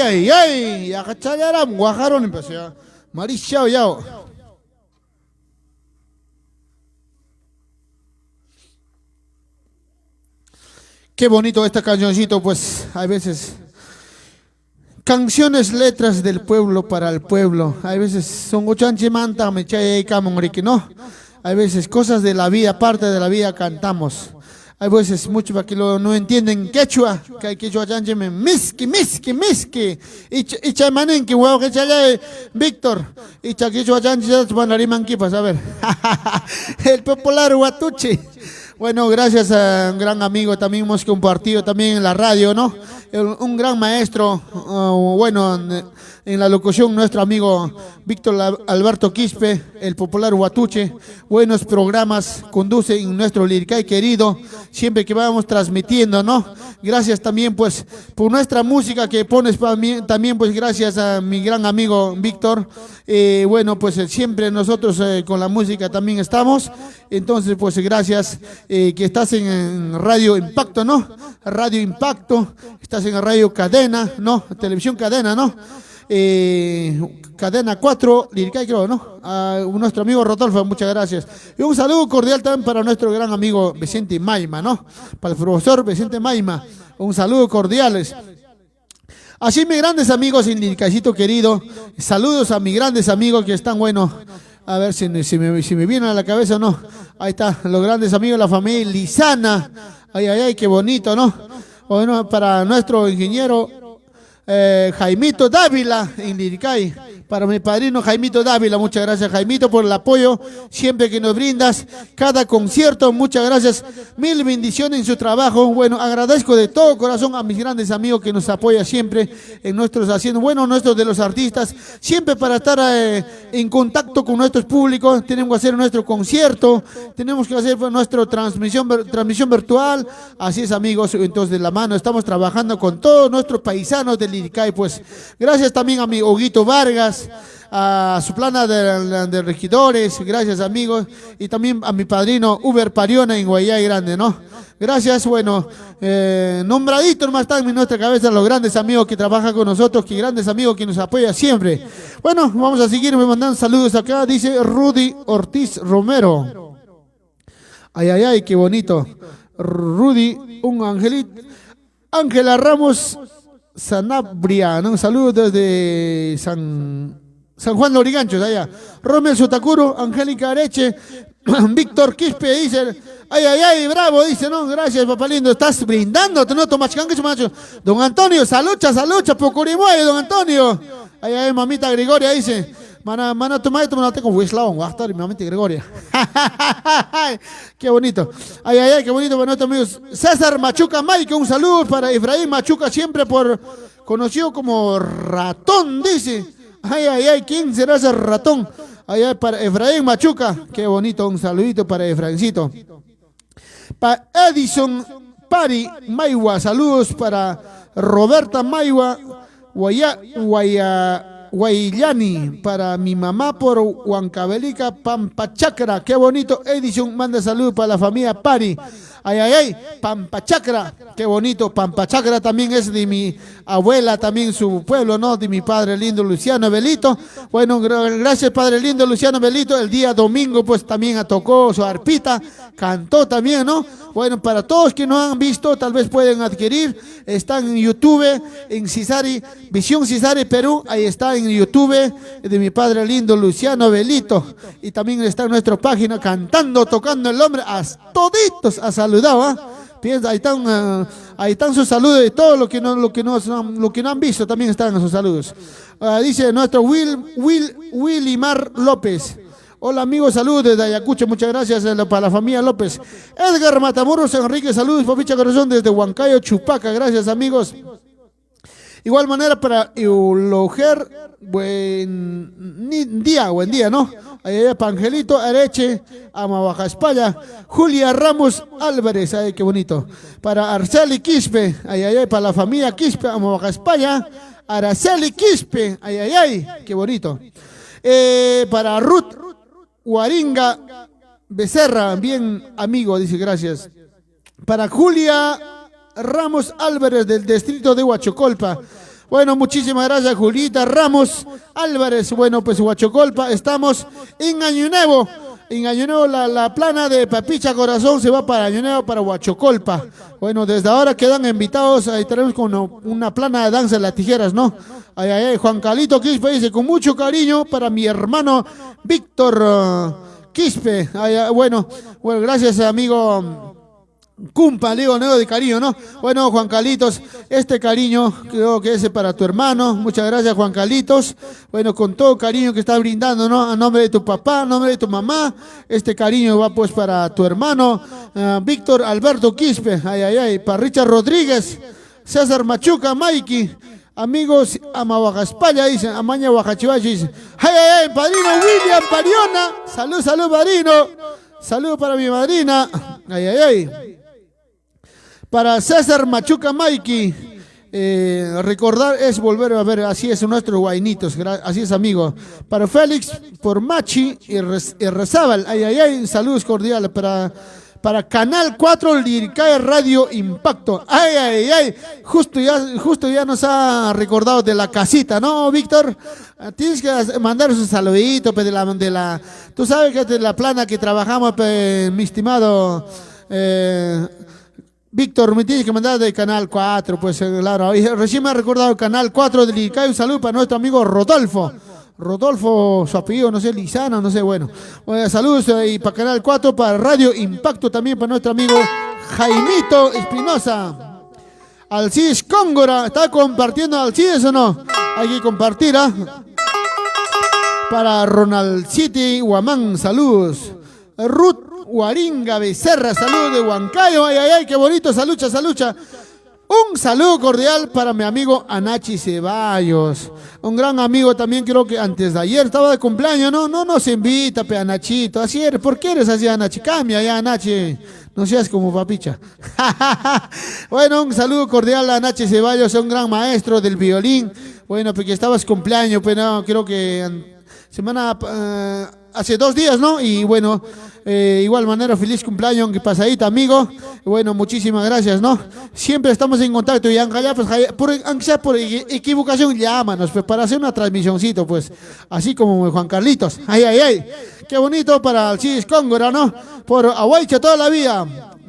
Ay, akachayara guajaron empezó ya. Marichao yao. Qué bonito esta cancioncito, pues hay veces canciones, letras del pueblo para el pueblo. Hay veces son ochanche manta me chay ¿no? Hay veces cosas de la vida, parte de la vida cantamos. Hay veces mucho para que no entienden quechua, que hay quechua chanche me miski. Y chamanen que huevo que chale Víctor. Y quechua chanche manariman kipas, a ver. El popular Huatuche. Bueno, gracias a un gran amigo, también hemos compartido también en la radio, ¿no? Un gran maestro, bueno, en la locución, nuestro amigo Víctor Alberto Quispe, el popular Huatuche. Buenos programas conduce en nuestro Liricay querido, siempre que vamos transmitiendo, ¿no? Gracias también, pues, por nuestra música que pones para mí, también, pues, gracias a mi gran amigo Víctor. Bueno, pues, siempre nosotros con la música también estamos. Entonces, pues, gracias que estás en Radio Impacto, ¿no? Radio Impacto, estás en Radio Cadena, ¿no? Televisión Cadena, ¿no? Cadena 4, Liricay creo, ¿no? A nuestro amigo Rodolfo, muchas gracias. Y un saludo cordial también para nuestro gran amigo Vicente Maima, ¿no? Para el profesor Vicente Maima, un saludo cordiales. Así mis grandes amigos en Liricaycito querido, saludos a mis grandes amigos que están, bueno, a ver si me vienen a la cabeza o no. Ahí está, los grandes amigos de la familia Lizana. Ay, qué bonito, ¿no? Bueno, para nuestro ingeniero Jaimito Dávila en Liricay, Para mi padrino Jaimito Dávila, muchas gracias Jaimito por el apoyo siempre que nos brindas, cada concierto, muchas gracias, mil bendiciones en su trabajo. Bueno, agradezco de todo corazón a mis grandes amigos que nos apoyan siempre en nuestros haciendo, bueno, nuestros de los artistas, siempre para estar en contacto con nuestros públicos. Tenemos que hacer nuestro concierto, tenemos que hacer nuestra transmisión virtual, así es amigos, entonces de la mano estamos trabajando con todos nuestros paisanos del Liricay, pues gracias también a mi Huguito Vargas, a su plana de regidores, gracias amigos, y también a mi padrino Uber Pariona en Guayay Grande, ¿no? Gracias, bueno, nombraditos más están en nuestra cabeza los grandes amigos que trabajan con nosotros, que grandes amigos que nos apoyan siempre. Bueno, vamos a seguir, me mandan saludos acá, dice Rudy Ortiz Romero. Ay, ay, ay, qué bonito. Rudy, un angelito. Ángela Ramos Sanabria, ¿no? Saludos desde San Juan de Origanchos, allá. Romel Sotakuro, Angélica Areche, Víctor Quispe dice, ay, ay, ay, bravo, dice, no, gracias, papá lindo, estás brindando, no tomas macho. Don Antonio, salucha, Pocurimuay, don Antonio. Ay, ay, mamita Gregoria dice, mana, toma esto, no tengo Huislao, Guastar y mamita Gregoria. Qué bonito. Ay, ay, ay, qué bonito para nuestros amigos. César Machuca Mike, un saludo para Efraín Machuca, siempre conocido como Ratón, dice. Ay, ay, ay, ¿quién será ese ratón? Ay, ay, para Efraín Machuca, qué bonito, un saludito para Efraíncito. Para Edison Pari Maiwa, saludos para Roberta Maiwa, Guayllani, para mi mamá por Huancavelica, Pampachacra, qué bonito. Edison manda saludos para la familia Pari. Ay, ay, ay, Pampachacra, qué bonito. Pampachacra también es de mi abuela, también su pueblo, ¿no? De mi padre lindo Luciano Belito. Bueno, gracias padre lindo Luciano Belito. El día domingo pues también tocó su arpita, cantó también, ¿no? Bueno, para todos que no han visto, tal vez pueden adquirir. Están en YouTube, en Cisari, Visión Cisari Perú. Ahí está en YouTube de mi padre lindo Luciano Belito. Y también está en nuestra página cantando, tocando el hombre. A toditos ha saludado, ¿ah? Ahí están sus saludos de todo lo que no han visto, también están sus saludos. Dice nuestro Willimar López. Hola amigos, saludos desde Ayacucho, muchas gracias para la familia López. Edgar Matamoros Enrique, saludos, papicha corazón desde Huancayo, Chupaca, gracias amigos. Igual manera para Euloger, buen día, ¿no? Allá para Angelito Areche, Amabaja España, Julia Ramos Álvarez, ay, qué bonito. Para Arceli Quispe, ay, para la familia Quispe, Amabaja España, Araceli Quispe, ay, qué bonito. Para Ruth Guaringa Becerra, bien amigo, dice gracias. Para Julia Ramos Álvarez del distrito de Huachocolpa. Bueno, muchísimas gracias Julita Ramos Álvarez. Bueno, pues Huachocolpa, estamos en Año Nuevo. En Año Nuevo la plana de Papicha Corazón se va para Año Nuevo, para Huachocolpa. Bueno, desde ahora quedan invitados, ahí tenemos con una plana de danza de las tijeras, ¿no? Ay, ay, ay, Juan Calito Quispe dice, con mucho cariño para mi hermano Víctor Quispe. Ay, ay, bueno, gracias amigo Cumpa, le digo, ¿no? De cariño, ¿no? Bueno, Juan Calitos, este cariño creo que es para tu hermano. Muchas gracias, Juan Calitos. Bueno, con todo cariño que estás brindando, ¿no? A nombre de tu papá, a nombre de tu mamá. Este cariño va pues para tu hermano, Víctor Alberto Quispe. Ay, ay, ay. Para Richard Rodríguez, César Machuca, Mikey. Amigos, Amabaja España, dice, Amaña Huajachivachi, dice. Ay, ay, ay, padrino William Pariona. Salud, padrino. Salud para mi madrina. Ay, ay, ay. Para César Machuca Mikey, recordar es volver a ver, así es nuestros guainitos, así es amigo. Para Félix por Machi y Rezábal, ay, ay, ay, saludos cordiales para Canal 4 Liricay Radio Impacto. Ay, ay, ay, justo ya nos ha recordado de la casita, ¿no, Víctor? Tienes que mandar sus saluditos pues, tú sabes que de la plana que trabajamos, pues, mi estimado Víctor, me tienes que mandar de Canal 4, pues claro. Recién me ha recordado el Canal 4 de Liricay. Un saludo para nuestro amigo Rodolfo. Rodolfo, su apellido, no sé, Lizano, no sé, bueno. Saludos y para Canal 4, para Radio Impacto también para nuestro amigo Jaimito Espinosa. Alcides Cóngora, ¿está compartiendo Alcides o no? Hay que compartir, ¿ah? Para Ronald City, Guamán, saludos. Ruth Guaringa Becerra, saludos de Huancayo. Ay, ay, ay, qué bonito, salucha, salucha. Un saludo cordial para mi amigo Anachi Ceballos, un gran amigo también, creo que antes de ayer estaba de cumpleaños, no nos invita, pe Anachito, así eres, ¿por qué eres así, Anachi? Cambia ya, Anachi, no seas como papicha. Bueno, un saludo cordial a Anachi Ceballos, un gran maestro del violín, bueno, porque estabas cumpleaños, pero no, creo que hace 2 días, ¿no? Y bueno, igual manera, feliz cumpleaños, que pasadita, amigo. Bueno, muchísimas gracias, ¿no? Siempre estamos en contacto y aunque sea por equivocación, llámanos, pues, para hacer una transmisioncito, pues, así como Juan Carlitos. Ay, ay, ay, qué bonito para Alcides Cóngora, ¿no? Por Aguaycha toda la vida.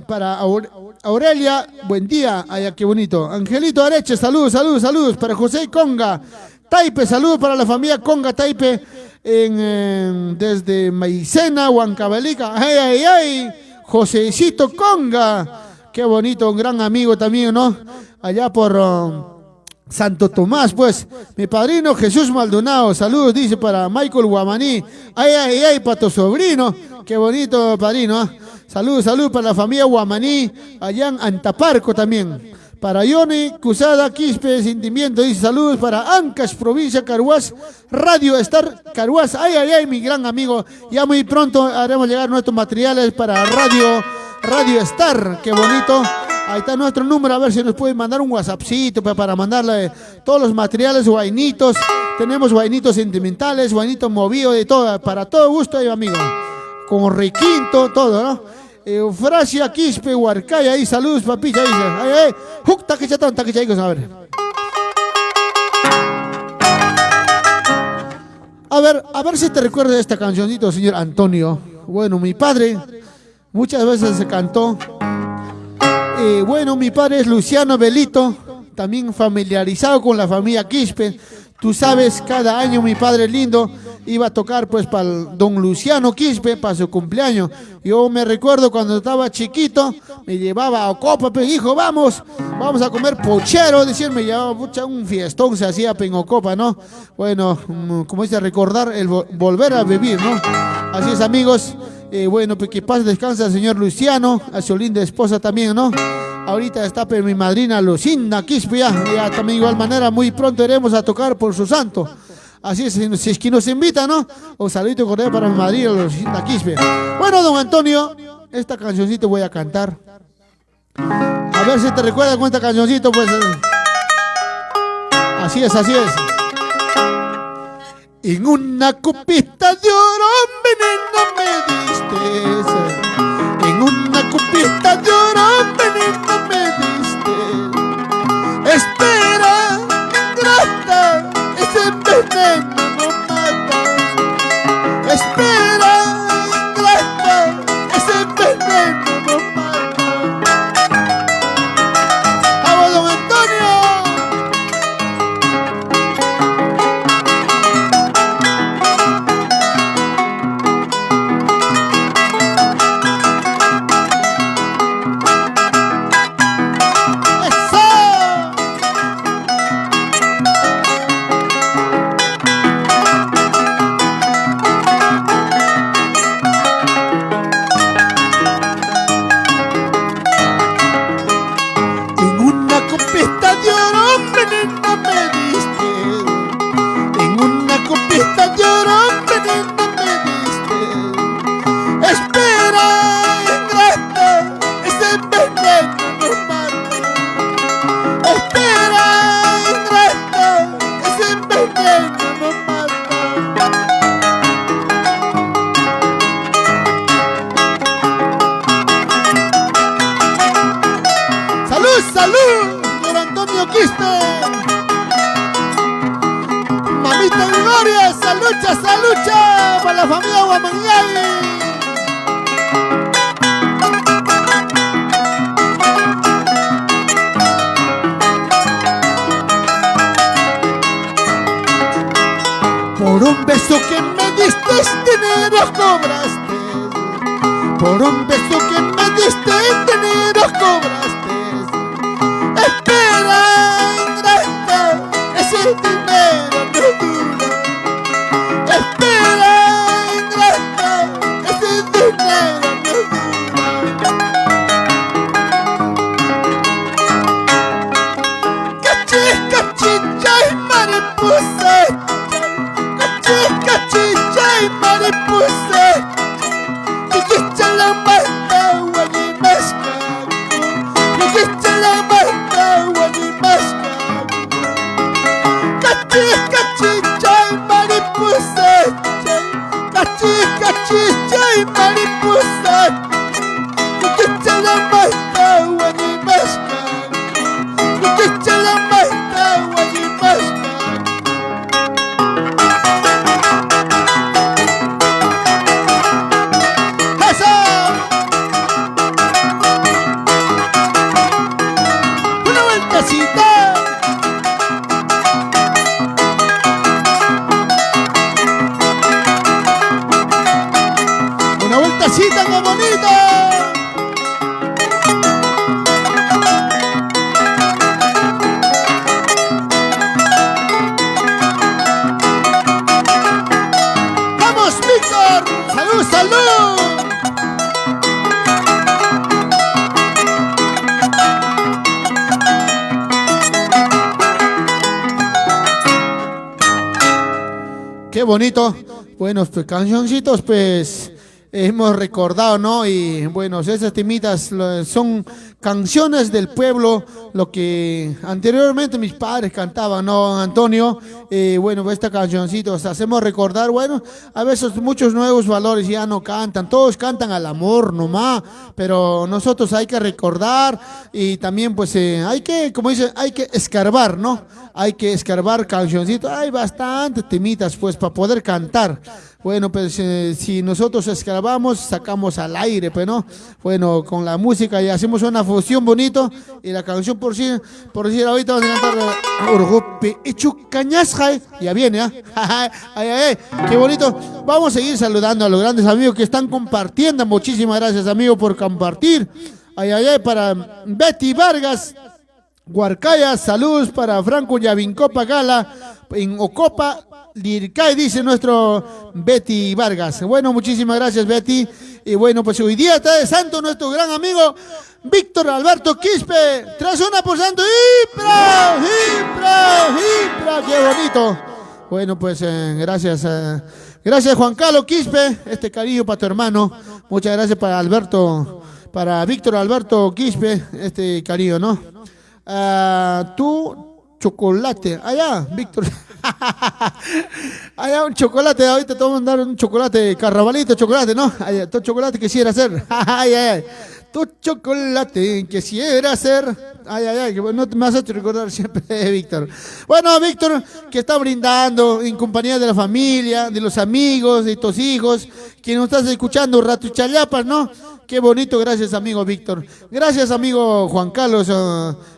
Para Aurelia, buen día, ay, qué bonito. Angelito Areche, saludos, saludos, saludos. Para José Conga Taipe, saludos para la familia Conga Taipe. Desde Maicena, Huancavelica, ay, ay, ay, Josecito Conga, qué bonito, un gran amigo también, ¿no? Allá por Santo Tomás, pues, mi padrino Jesús Maldonado, saludos, dice para Michael Guamaní, ay, ay, ay, para tu sobrino, qué bonito, padrino, saludos, saludos para la familia Guamaní, allá en Antaparco también. Para Yoni Cusada Quispe Sentimiento, dice saludos para Ancash, provincia Caruás, Radio Star Caruás. Ay, ay, ay, mi gran amigo. Ya muy pronto haremos llegar nuestros materiales para Radio Star. Qué bonito. Ahí está nuestro número, a ver si nos pueden mandar un WhatsAppcito para mandarle todos los materiales, guainitos. Tenemos guainitos sentimentales, guainitos movidos, de todo, para todo gusto, amigo. Con requinto, todo, ¿no? Eufrasia Quispe Huarcaya, ahí saludos papilla, dice, ay, ay, juk, taquichatón, taquichaico, a ver si te recuerdas de esta cancioncito, señor Antonio. Bueno, mi padre muchas veces se cantó. Bueno, mi padre es Luciano Belito, también familiarizado con la familia Quispe. Tú sabes, cada año mi padre lindo iba a tocar pues para don Luciano Quispe, para su cumpleaños. Yo me recuerdo cuando estaba chiquito, me llevaba a Ocopa, pues hijo, vamos a comer pochero, decir, me llevaba un fiestón, se hacía en Ocopa, ¿no? Bueno, como dice, recordar el volver a vivir, ¿no? Así es, amigos. Bueno, pues que paz, descansa el señor Luciano, a su linda esposa también, ¿no? Ahorita está pues, mi madrina Lucinda Quispe, ya también igual manera, muy pronto iremos a tocar por su santo. Así es, si es que nos invita, ¿no? Un saludito cordial para mi madrina Lucinda Quispe. Bueno, don Antonio, esta cancioncita voy a cantar. A ver si te recuerdas con esta cancioncita, pues. Así es, así es. En una copita de oro veneno me diste. En una copita de oro veneno me diste. Espera, ingrata, ese veneno no mata. Espera, ingrata, ese veneno no mata. ¡Vamos, don Antonio! ¡Salud! ¡Don Antonio Quispe! ¡Mamita Gloria! ¡Salucha, salucha! ¡Para la familia Guamañay! Por un beso que me diste, dinero cobraste. Por un beso que me diste, dinero cobraste. Espera, ingrata, ese dinero no dura. Espera. Chay, mariposa, chicha la mata, guanimasca, chicha la mata, guanimasca, chay, mariposa, chay, mariposa, chicha la mata, guanimasca, chicha la mata, guanimasca. Una vueltacita, qué bonito. Vamos, Víctor. Salud, salud. Qué bonito. Bueno, pues cancioncitos, pues hemos recordado, ¿no? Y bueno, esas temitas son canciones del pueblo, lo que anteriormente mis padres cantaban, ¿no, Antonio? Bueno, pues esta cancioncita, hacemos recordar, bueno, a veces muchos nuevos valores ya no cantan, todos cantan al amor nomás, pero nosotros hay que recordar y también pues hay que, como dicen, hay que escarbar, ¿no? Hay que escarbar cancioncitos, hay bastantes temitas pues para poder cantar. Bueno, pues si nosotros escarbamos, sacamos al aire, pues, ¿no? Bueno, con la música y hacemos una fusión bonito y la canción por sí ahorita vamos a cantar Urgupi y Chucañasja, ya viene, ¿ah? Ay, ay, ay, qué bonito. Vamos a seguir saludando a los grandes amigos que están compartiendo. Muchísimas gracias, amigo, por compartir. Ay, ay, ay, para Betty Vargas Huarcaya, saludos para Franco Yavincopa Gala en Ocopa Lircay, dice nuestro Betty Vargas. Bueno, muchísimas gracias, Betty. Y bueno, pues hoy día está de santo nuestro gran amigo Víctor Alberto Quispe. Tras una por santo. ¡Hipra! ¡Qué bonito! Bueno, pues gracias. Gracias, Juan Carlos Quispe. Este cariño para tu hermano. Muchas gracias para Víctor Alberto Quispe. Este cariño, ¿no? Tu chocolate. Allá, Víctor. Allá un chocolate, ahorita te vamos a dar un chocolate, carnavalito, chocolate, ¿no? Allá, tu chocolate quisiera hacer. Ay, ay, ay. Tu chocolate quisiera hacer. Ay, ay, ay, que no me has hecho recordar siempre, Víctor. Bueno, Víctor, que está brindando en compañía de la familia, de los amigos, de tus hijos, que nos estás escuchando, Rato Challapas, ¿no? Qué bonito, gracias, amigo Víctor. Gracias, amigo Juan Carlos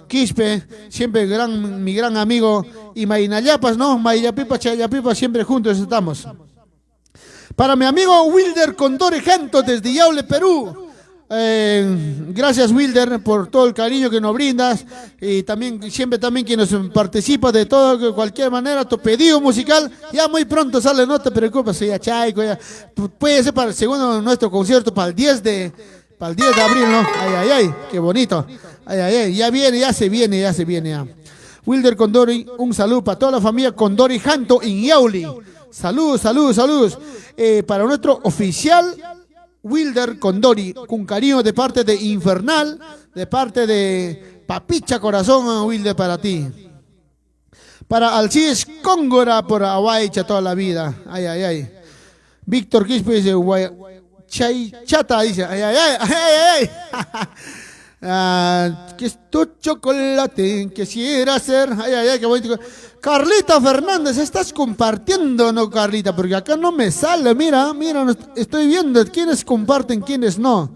Quispe, siempre mi gran amigo. Y Mainayapas, ¿no? Mayapipa, Chayapipa, siempre juntos estamos. Para mi amigo Wilder Condore Janto desde Yaule, Perú. Gracias, Wilder, por todo el cariño que nos brindas y también siempre también que nos participa de todo, de cualquier manera, tu pedido musical ya muy pronto sale, no te preocupes, ya Chaico, ya puede ser para el segundo nuestro concierto para el 10 de abril, ¿no? Ay, ay, ay, qué bonito. Ay, ay, ay, ya viene, ya se viene ya. Wilder Condori, un saludo para toda la familia Condori Janto en Yauli. Saludos. Para nuestro oficial Wilder Condori, con cariño de parte de Infernal, de parte de Papicha Corazón, Wilder, para ti. Para Alcides Cóngora por Aguaycha toda la vida. Ay, ay, ay. Víctor Quispe dice, Chata dice, ay, ay, ay. Que es tu chocolate, quisiera hacer. Ay, ay, ay, qué bonito. Carlita Fernández, estás compartiendo, ¿no, Carlita? Porque acá no me sale, mira, estoy viendo quiénes comparten, quiénes no.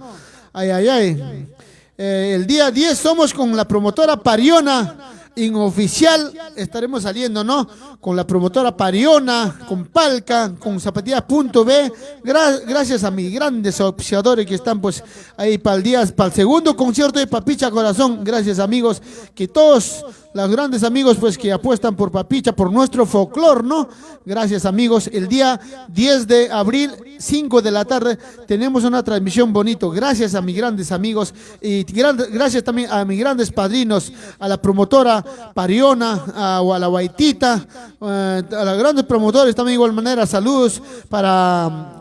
Ay, ay, ay. El día 10 somos con la promotora Pariona. En oficial estaremos saliendo, ¿no? Con la promotora Pariona, con Palca, con Zapatillas.b. Gracias a mis grandes auspiciadores que están pues ahí para el segundo concierto de Papicha Corazón. Gracias, amigos, que todos los grandes amigos pues que apuestan por Papicha, por nuestro folclor, ¿no? Gracias amigos, el día 10 de abril, 5 de la tarde, tenemos una transmisión bonito, gracias a mis grandes amigos y gracias también a mis grandes padrinos, a la promotora Pariona, o a la Guaitita, a los grandes promotores también de igual manera, saludos para...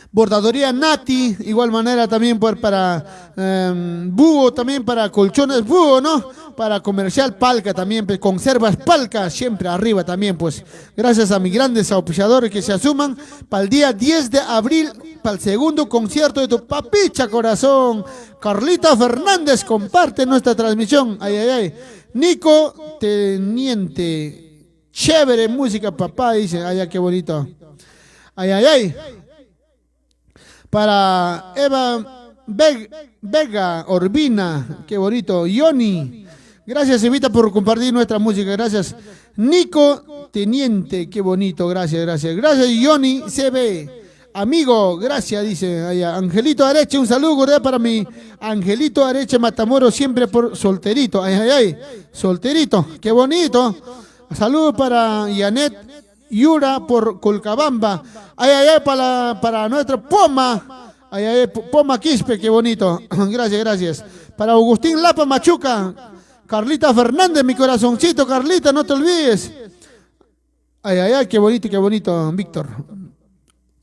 Bordadoría Nati, igual manera también para Búho, también para Colchones Búho, ¿no? Para Comercial Palca también, pues, Conservas Palca, siempre arriba también, pues. Gracias a mis grandes auspiciadores que se asuman para el día 10 de abril, para el segundo concierto de tu Papicha Corazón. Carlita Fernández comparte nuestra transmisión. Ay, ay, ay. Nico Teniente, chévere música, papá, dice. Ay, ay, qué bonito. Ay, ay, ay. Para Eva Vega Orbina, qué bonito. Yoni, gracias Evita por compartir nuestra música, gracias. Nico Teniente, qué bonito, gracias, gracias. Gracias Yoni CB, amigo, gracias, dice allá. Angelito Areche, un saludo cordial para mi Angelito Areche Matamoros, siempre por solterito, ay, ay, ay, solterito, qué bonito. Saludos para Yanet Yura por Colcabamba. Ay, ay, ay, para nuestra Poma. Ay, ay, ay, Poma Quispe, qué bonito. Gracias, gracias. Para Agustín Lapa Machuca. Carlita Fernández, mi corazoncito, Carlita, no te olvides. Ay, ay, ay, qué bonito, Víctor.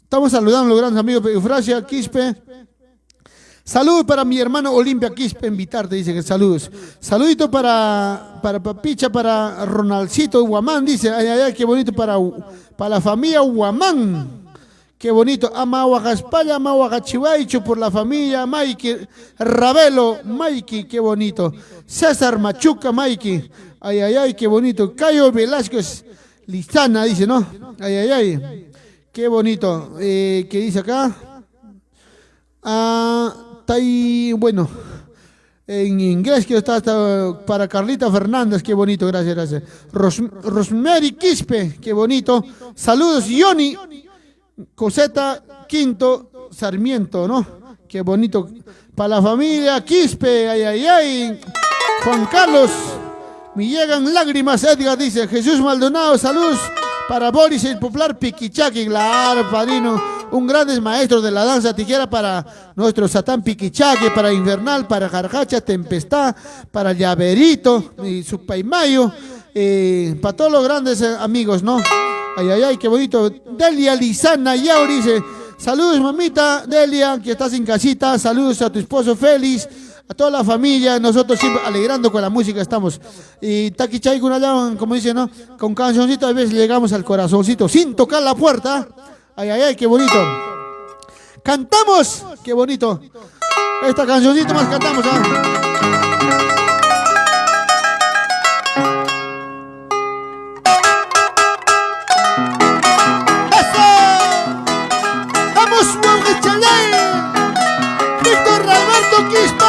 Estamos saludando a los grandes amigos de Eufrasia Quispe. Saludos para mi hermano Olimpia Quispe, invitarte, dice que saludos. Saludito para Papicha, para Ronaldcito Guamán, dice, ay, ay, ay, qué bonito para la familia Guamán. Qué bonito, Amahuacaspalla, Amahuacachivaicho, por la familia Maiki, Ravelo, Maiki, qué bonito. César Machuca, Maiki, ay, ay, ay, qué bonito. Cayo Velázquez, Lizana, dice, ¿no? Ay, ay, ay, qué bonito. ¿Qué dice acá? Bueno, en inglés que está para Carlita Fernández, qué bonito, gracias, gracias. Rosemary Quispe, qué bonito. Saludos, Yoni, Coseta Quinto Sarmiento, ¿no? Qué bonito. Para la familia Quispe, ay, ay, ay. Juan Carlos, me llegan lágrimas, Edgar dice. Jesús Maldonado, saludos para Boris, el popular Piquichaqui, claro, padrino. Un grande maestro de la danza tijera para nuestro Satán Piquichaque, para Invernal, para Jarjacha, Tempestad, para Llaverito y su Paimayo, para todos los grandes amigos, ¿no? Ay, ay, ay, qué bonito. Delia Lizana Yauri dice, saludos mamita Delia, que estás en casita, saludos a tu esposo Félix, a toda la familia, nosotros siempre alegrando con la música estamos. Y Taquichay como dice, ¿no? Con cancioncito a veces llegamos al corazoncito, sin tocar la puerta. Ay, ay, ay, qué bonito. Cantamos, qué bonito. Esta cancioncita más cantamos, ¿ah? ¡Eso! ¡Vamos, Juan Chalé! ¡Víctor Alberto Quispe!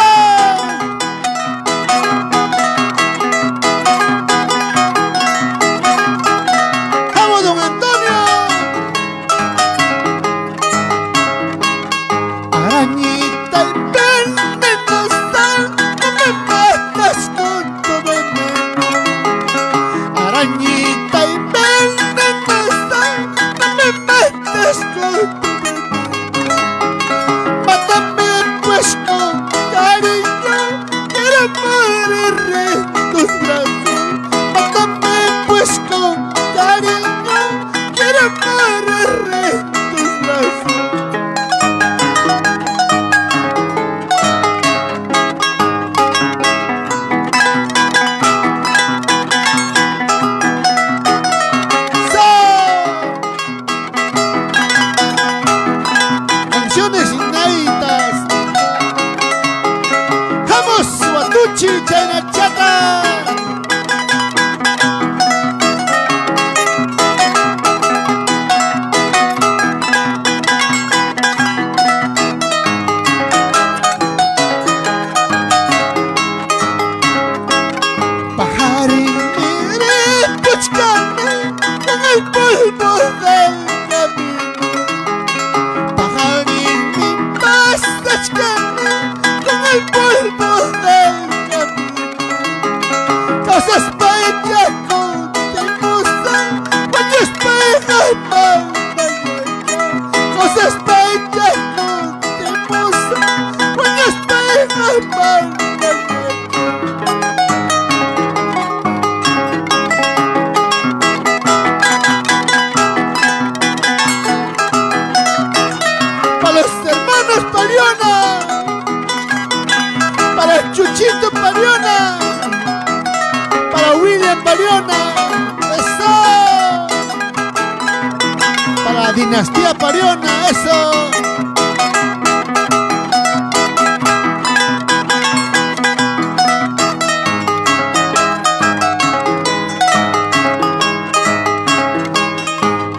dinastía Pariona, eso.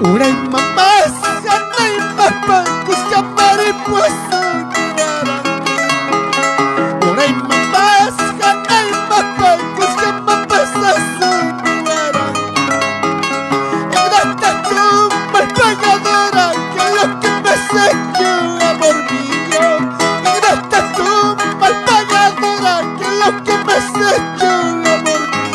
Una mamás, gana y mapa, busca mariposa. Una mamás, gana y mapa, busca mariposa. Ingrata tú, mal pagadora, que lo que me has hecho, amor mío. Ingrata tú, mal pagadora, que lo que me has hecho, amor mío.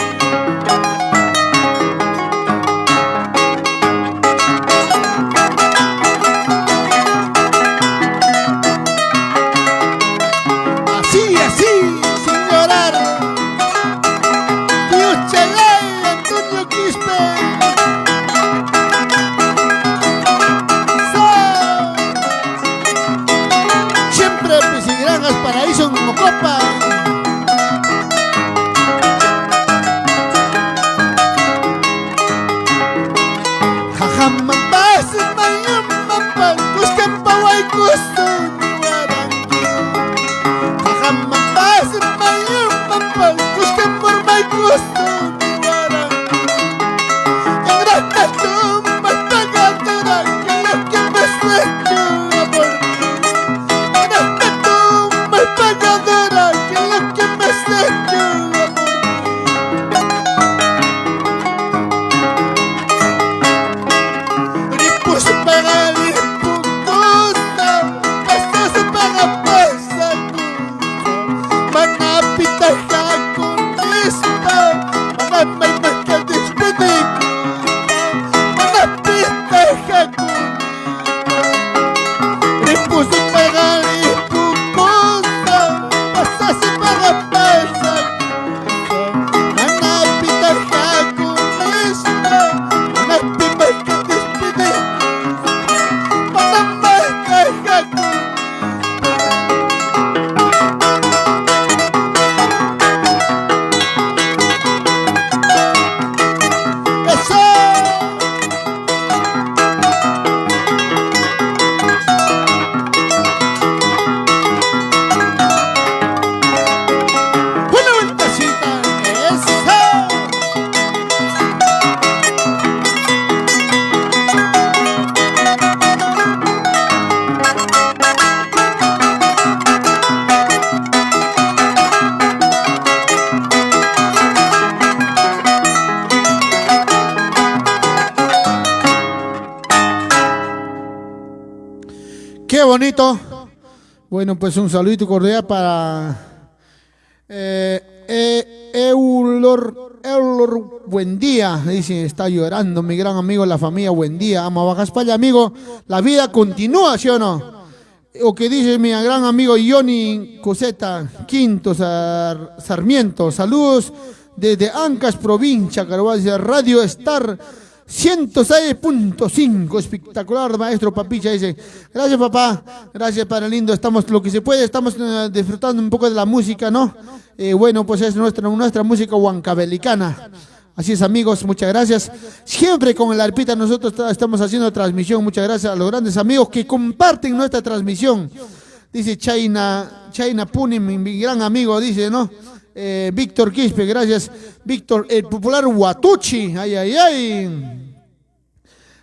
Paraíso en Mocopa. Jajamambas, mayamambas, buscan pawai gusto. Jajamambas, mayamambas, buscan por mai gusto. Ingrata tú, mal pagadora, que lo que me has hecho, amor mío. Pagadora, que lo que me has hecho, Ripus para ripucosa, pasas para pasar, manapita con esta, manapita despedir, manapita con ripus para qué bonito. Bueno, pues un saludito cordial para Eulor buen día. Dice, está llorando mi gran amigo, la familia buen día. Ama Baja España, amigo. La vida continúa, ¿sí o no? O que dice mi gran amigo Johnny Coseta Quinto Sarmiento. Saludos desde Ancas, provincia, Carvalho, Radio Star 106.5, espectacular, maestro Papicha, dice, gracias papá, gracias para lindo, estamos lo que se puede, estamos disfrutando un poco de la música, ¿no? Bueno, pues es nuestra música huancabelicana. Así es, amigos, muchas gracias. Siempre con el arpita nosotros estamos haciendo transmisión, muchas gracias a los grandes amigos que comparten nuestra transmisión. Dice China Puni, mi gran amigo, dice, ¿no? Víctor Quispe, gracias. Víctor, el popular Huatuchi, ay, ay, ay.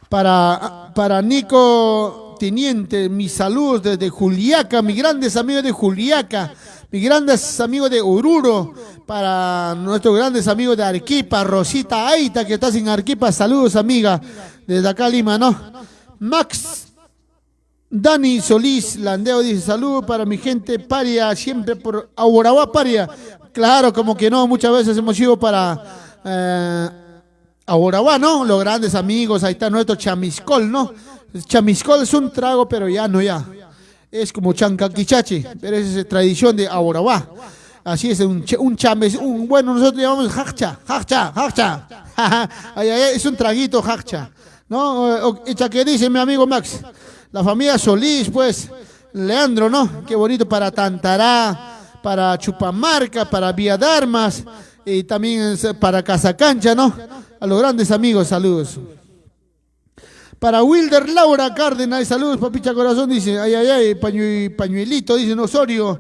Para Nico Teniente, mis saludos desde Juliaca, mis grandes amigos de Juliaca, mis grandes amigos de Oruro, para nuestros grandes amigos de Arequipa, Rosita Aita, que estás en Arequipa, saludos amiga, desde acá Lima, ¿no? Max Dani Solís Landeo dice, saludos para mi gente paria, siempre por Aurabá paria. Claro, como que no, muchas veces hemos ido para Aurabá, ¿no? Los grandes amigos, ahí está nuestro chamiscol, ¿no? Chamiscol es un trago, pero ya no, ya. Es como chancaquichache, pero es tradición de Aurabá. Así es, un chames, bueno, nosotros llamamos jachcha. Es un traguito jachcha, ¿no? ¿Qué dice mi amigo Max? La familia Solís, pues, Leandro, ¿no? Qué bonito para Tantará, para Chupamarca, para Vía Darmas, y también para Casacancha, ¿no? A los grandes amigos, saludos. Para Wilder Laura Cárdenas, saludos, papicha corazón, dice, ay, ay, ay, pañuelito, dice Osorio.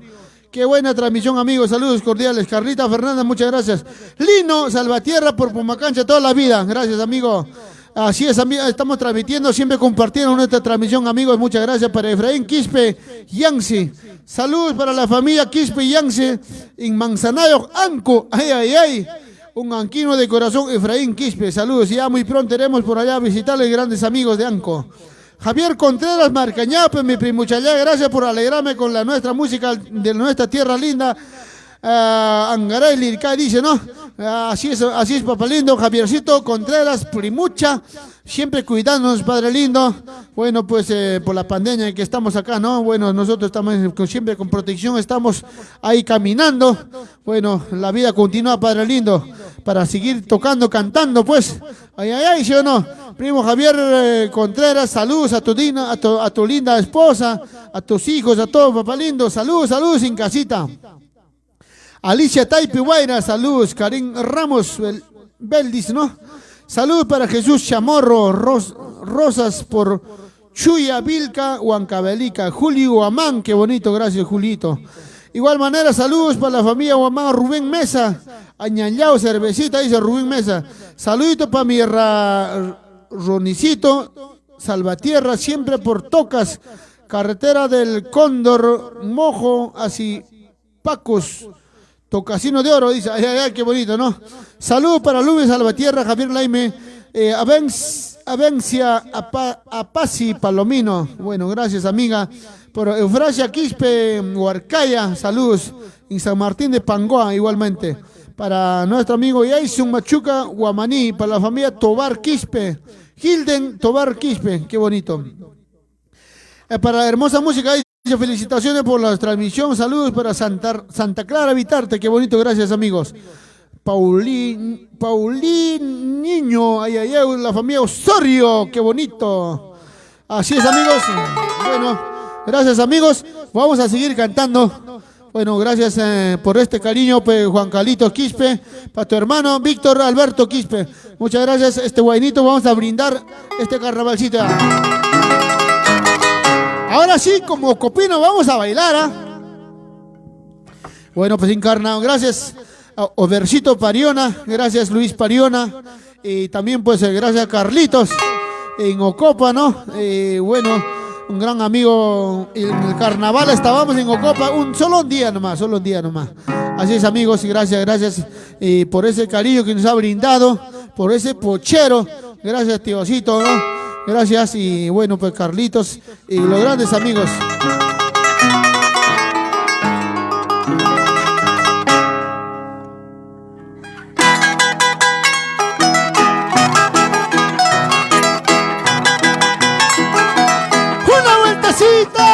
Qué buena transmisión, amigos, saludos cordiales. Carlita Fernanda, muchas gracias. Lino Salvatierra por Pumacancha toda la vida, gracias, amigo. Así es, amigos, estamos transmitiendo, siempre compartiendo nuestra transmisión, amigos, muchas gracias. Para Efraín Quispe Yance, saludos para la familia Quispe Yance en Manzanayo, Anco, ay, ay, ay. Un anquino de corazón, Efraín Quispe, saludos. Ya muy pronto iremos por allá a visitarles, grandes amigos de Anco. Javier Contreras Marcañape, mi primuchallá, gracias por alegrarme con la nuestra música de nuestra tierra linda. Angaray Lirca dice, ¿no? Así es, papá lindo. Javiercito Contreras, primucha, siempre cuidándonos, padre lindo. Bueno, pues por la pandemia en que estamos acá, ¿no? Bueno, nosotros estamos siempre con protección, estamos ahí caminando. Bueno, la vida continúa, padre lindo, para seguir tocando, cantando, pues. Ay, ay, ay, ¿sí o no? Primo Javier Contreras, saludos a tu linda esposa, a tus hijos, a todos, papá lindo. Saludos, saludos en casita. Alicia Taipi Guaira, saludos. Karim Ramos Beldis, ¿no? Saludos para Jesús Chamorro, Rosas por Chuya Vilca, Huancabelica, Julio Guamán, qué bonito, gracias, Julito. Igual manera, saludos para la familia Guamán, Rubén Mesa, Añañao, cervecita, dice Rubén Mesa. Saludito para mi Ronicito Salvatierra, siempre por Tocas, carretera del Cóndor, Mojo, así, Pacos. Tocasino de Oro, dice, ay, ay, ay, qué bonito, ¿no? Saludos para Luis Salvatierra, Javier Laime, Avencia Apasi Palomino. Bueno, gracias, amiga. Por Eufrasia Quispe Huarcaya, saludos. En San Martín de Pangoa, igualmente. Para nuestro amigo Yaisun Machuca Guamaní, para la familia Tobar Quispe, Hilden Tobar Quispe, qué bonito. Para la hermosa música, felicitaciones por la transmisión, saludos para Santa Clara Vitarte, qué bonito, gracias, amigos. Paulín Niño, ay, ay, ay, la familia Osorio, qué bonito. Así es, amigos. Bueno, gracias, amigos. Vamos a seguir cantando. Bueno, gracias por este cariño, pues, Juan Calito Quispe, para tu hermano Víctor Alberto Quispe. Muchas gracias, este guainito, vamos a brindar este carnavalcito. Ahora sí, como copino, vamos a bailar, ¿ah? Bueno, pues encarnado, gracias a Overcito Pariona, gracias Luis Pariona, y también pues gracias a Carlitos en Ocopa, ¿no? Bueno, un gran amigo, en el carnaval estábamos en Ocopa, solo un día nomás. Así es, amigos, y gracias por ese cariño que nos ha brindado, por ese pochero, gracias, tíocito, ¿no? Gracias, y bueno, pues Carlitos y los grandes amigos. ¡Una vueltecita!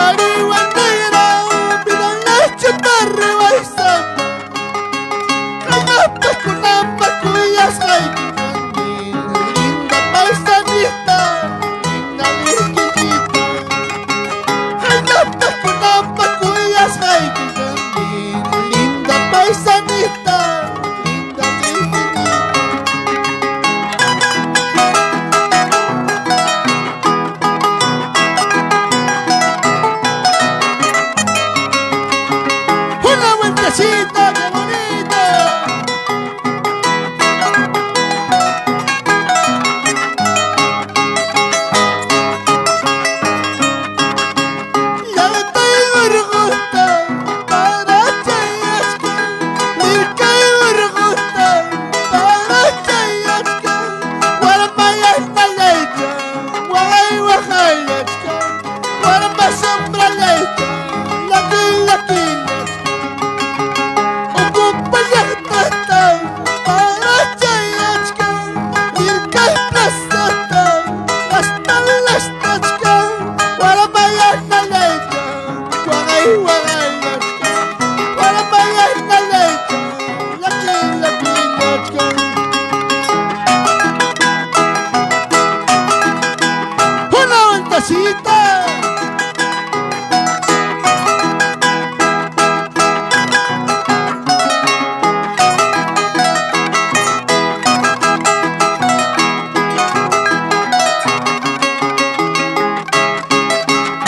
Carigua negra, vida leche te rebaizando. Canapes con ambas cuyas hay que linda paisanita, linda virginita. Canapes con ambas cuyas hay que linda paisanita, linda virginita. Una vueltecita, qué bonita. Ya tengo orgullo para Chayasca, Milka y orgullo para Chayasca. Guaramaya está lecha, guay guajayasca. Guaramba sombra lecha, la ocupa ya trata para Chayasca, Milka y plazata, hasta las tachca. Guaramaya está lecha, guay guajayasca. Guaramaya está lecha, la una vueltecita.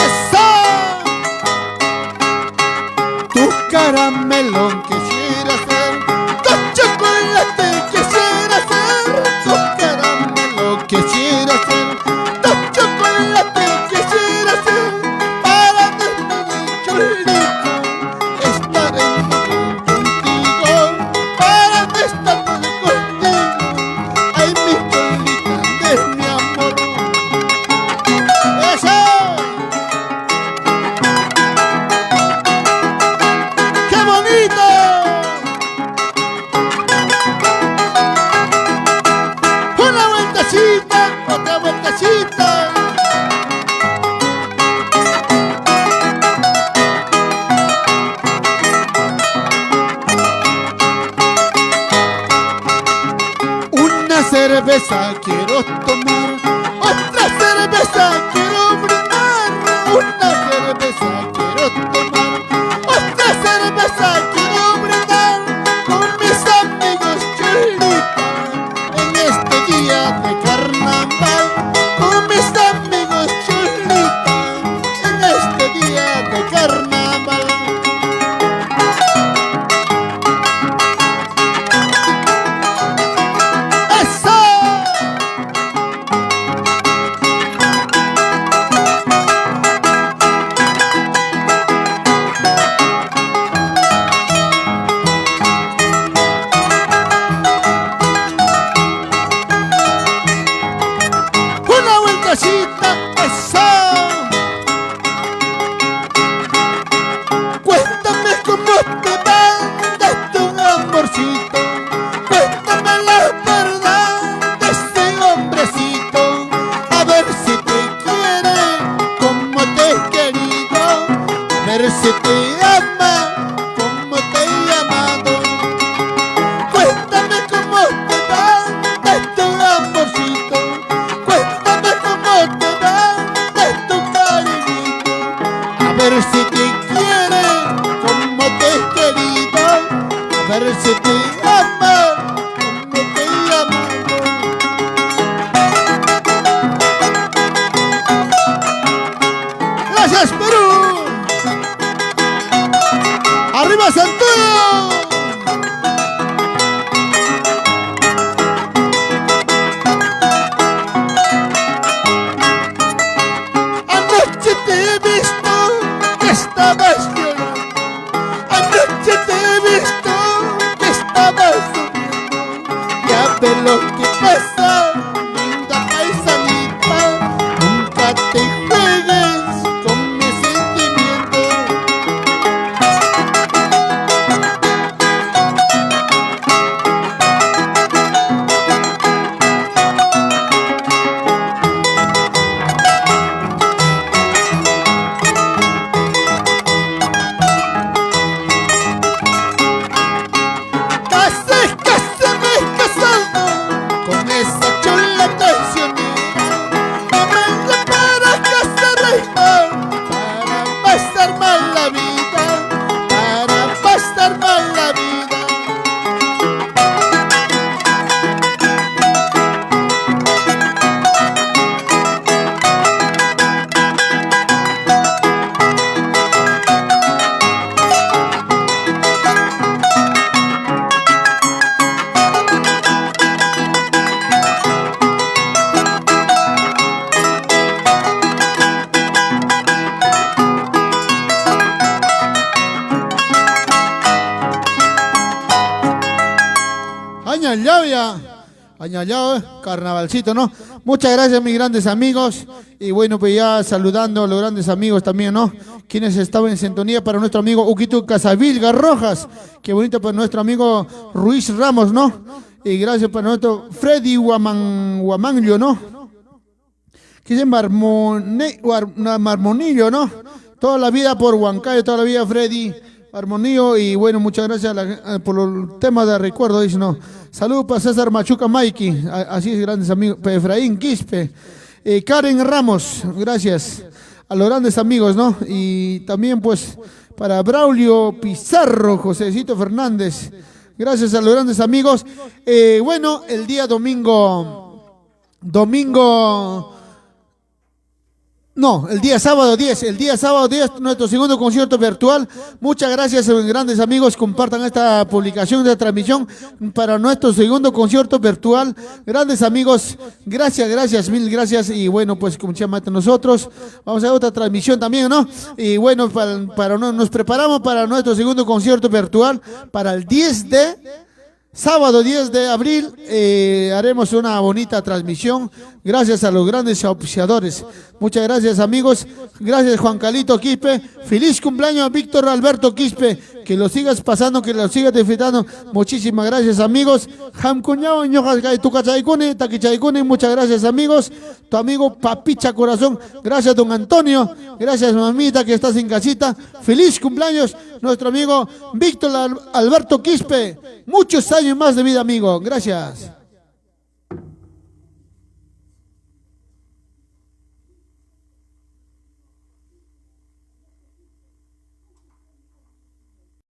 ¡Esa! Tu caramelo quisiera ser, tu chocolate quisiera ser, tu caramelo quisiera ser, tu chocolate quisiera ser, para despedir chulita, estaré contigo, para estar contigo, ay mi chulita de mi amor. ¡Eso! ¡Qué bonito! Una vueltecita, otra vueltecita. Una cerveza quiero tomar, otra cerveza quiero brindar. Una cerveza quiero tomar, otra cerveza quiero brindar con mis amigos chulita en este día de carnaval. Con mis amigos chulita en este día de carnaval. ¡Eso! Una vueltecita, eso. Cuéntame cómo te va de tu amorcito. Cuéntame la verdad de ese hombrecito. A ver si te quiere como te he querido. A ver si te ama como te he amado. Cuéntame cómo te va de tu amorcito. Cuéntame cómo te va de tu cariñito. A ver si te quiere como te he querido. A ver si te ama como te he amado. Gracias, Perú. ¡Arriba, Santuyo! Anoche te he visto que estabas llorando. Anoche te he visto que estabas sufriendo. Ya ves lo que pasa, linda paisanita. Nunca te juegues con mis sentimientos. Añallado, carnavalcito, ¿no? Muchas gracias, mis grandes amigos. Y bueno, pues ya saludando a los grandes amigos también, ¿no? Quienes estaban en sintonía para nuestro amigo Uquito Casavilga Rojas. Qué bonito para nuestro amigo Ruiz Ramos, ¿no? Y gracias para nuestro Freddy Guamanglio, ¿no? Que es Marmonillo, ¿no? Toda la vida por Huancayo, toda la vida Freddy Marmonillo. Y bueno, muchas gracias por el tema de recuerdo, dice, ¿no? Saludos para César Machuca Maiki, así es, grandes amigos. Efraín Quispe, Karen Ramos, gracias a los grandes amigos, ¿no? Y también pues para Braulio Pizarro, Josecito Fernández, gracias a los grandes amigos. Bueno, el día el día sábado 10, nuestro segundo concierto virtual. Muchas gracias, grandes amigos, compartan esta publicación de transmisión para nuestro segundo concierto virtual. Grandes amigos, gracias, mil gracias. Y bueno, pues como se llama nosotros, vamos a otra transmisión también, ¿no? Y bueno, nos preparamos para nuestro segundo concierto virtual para el sábado 10 de abril. Haremos una bonita transmisión gracias a los grandes auspiciadores. Muchas gracias, amigos. Gracias, Juan Calito Quispe. Feliz cumpleaños, Víctor Alberto Quispe. Que lo sigas pasando, que lo sigas disfrutando. Muchísimas gracias, amigos. Muchas gracias, amigos. Tu amigo Papicha Corazón. Gracias, don Antonio. Gracias, mamita, que estás en casita. Feliz cumpleaños, nuestro amigo Víctor Alberto Quispe. Muchos años más de vida, amigo. Gracias.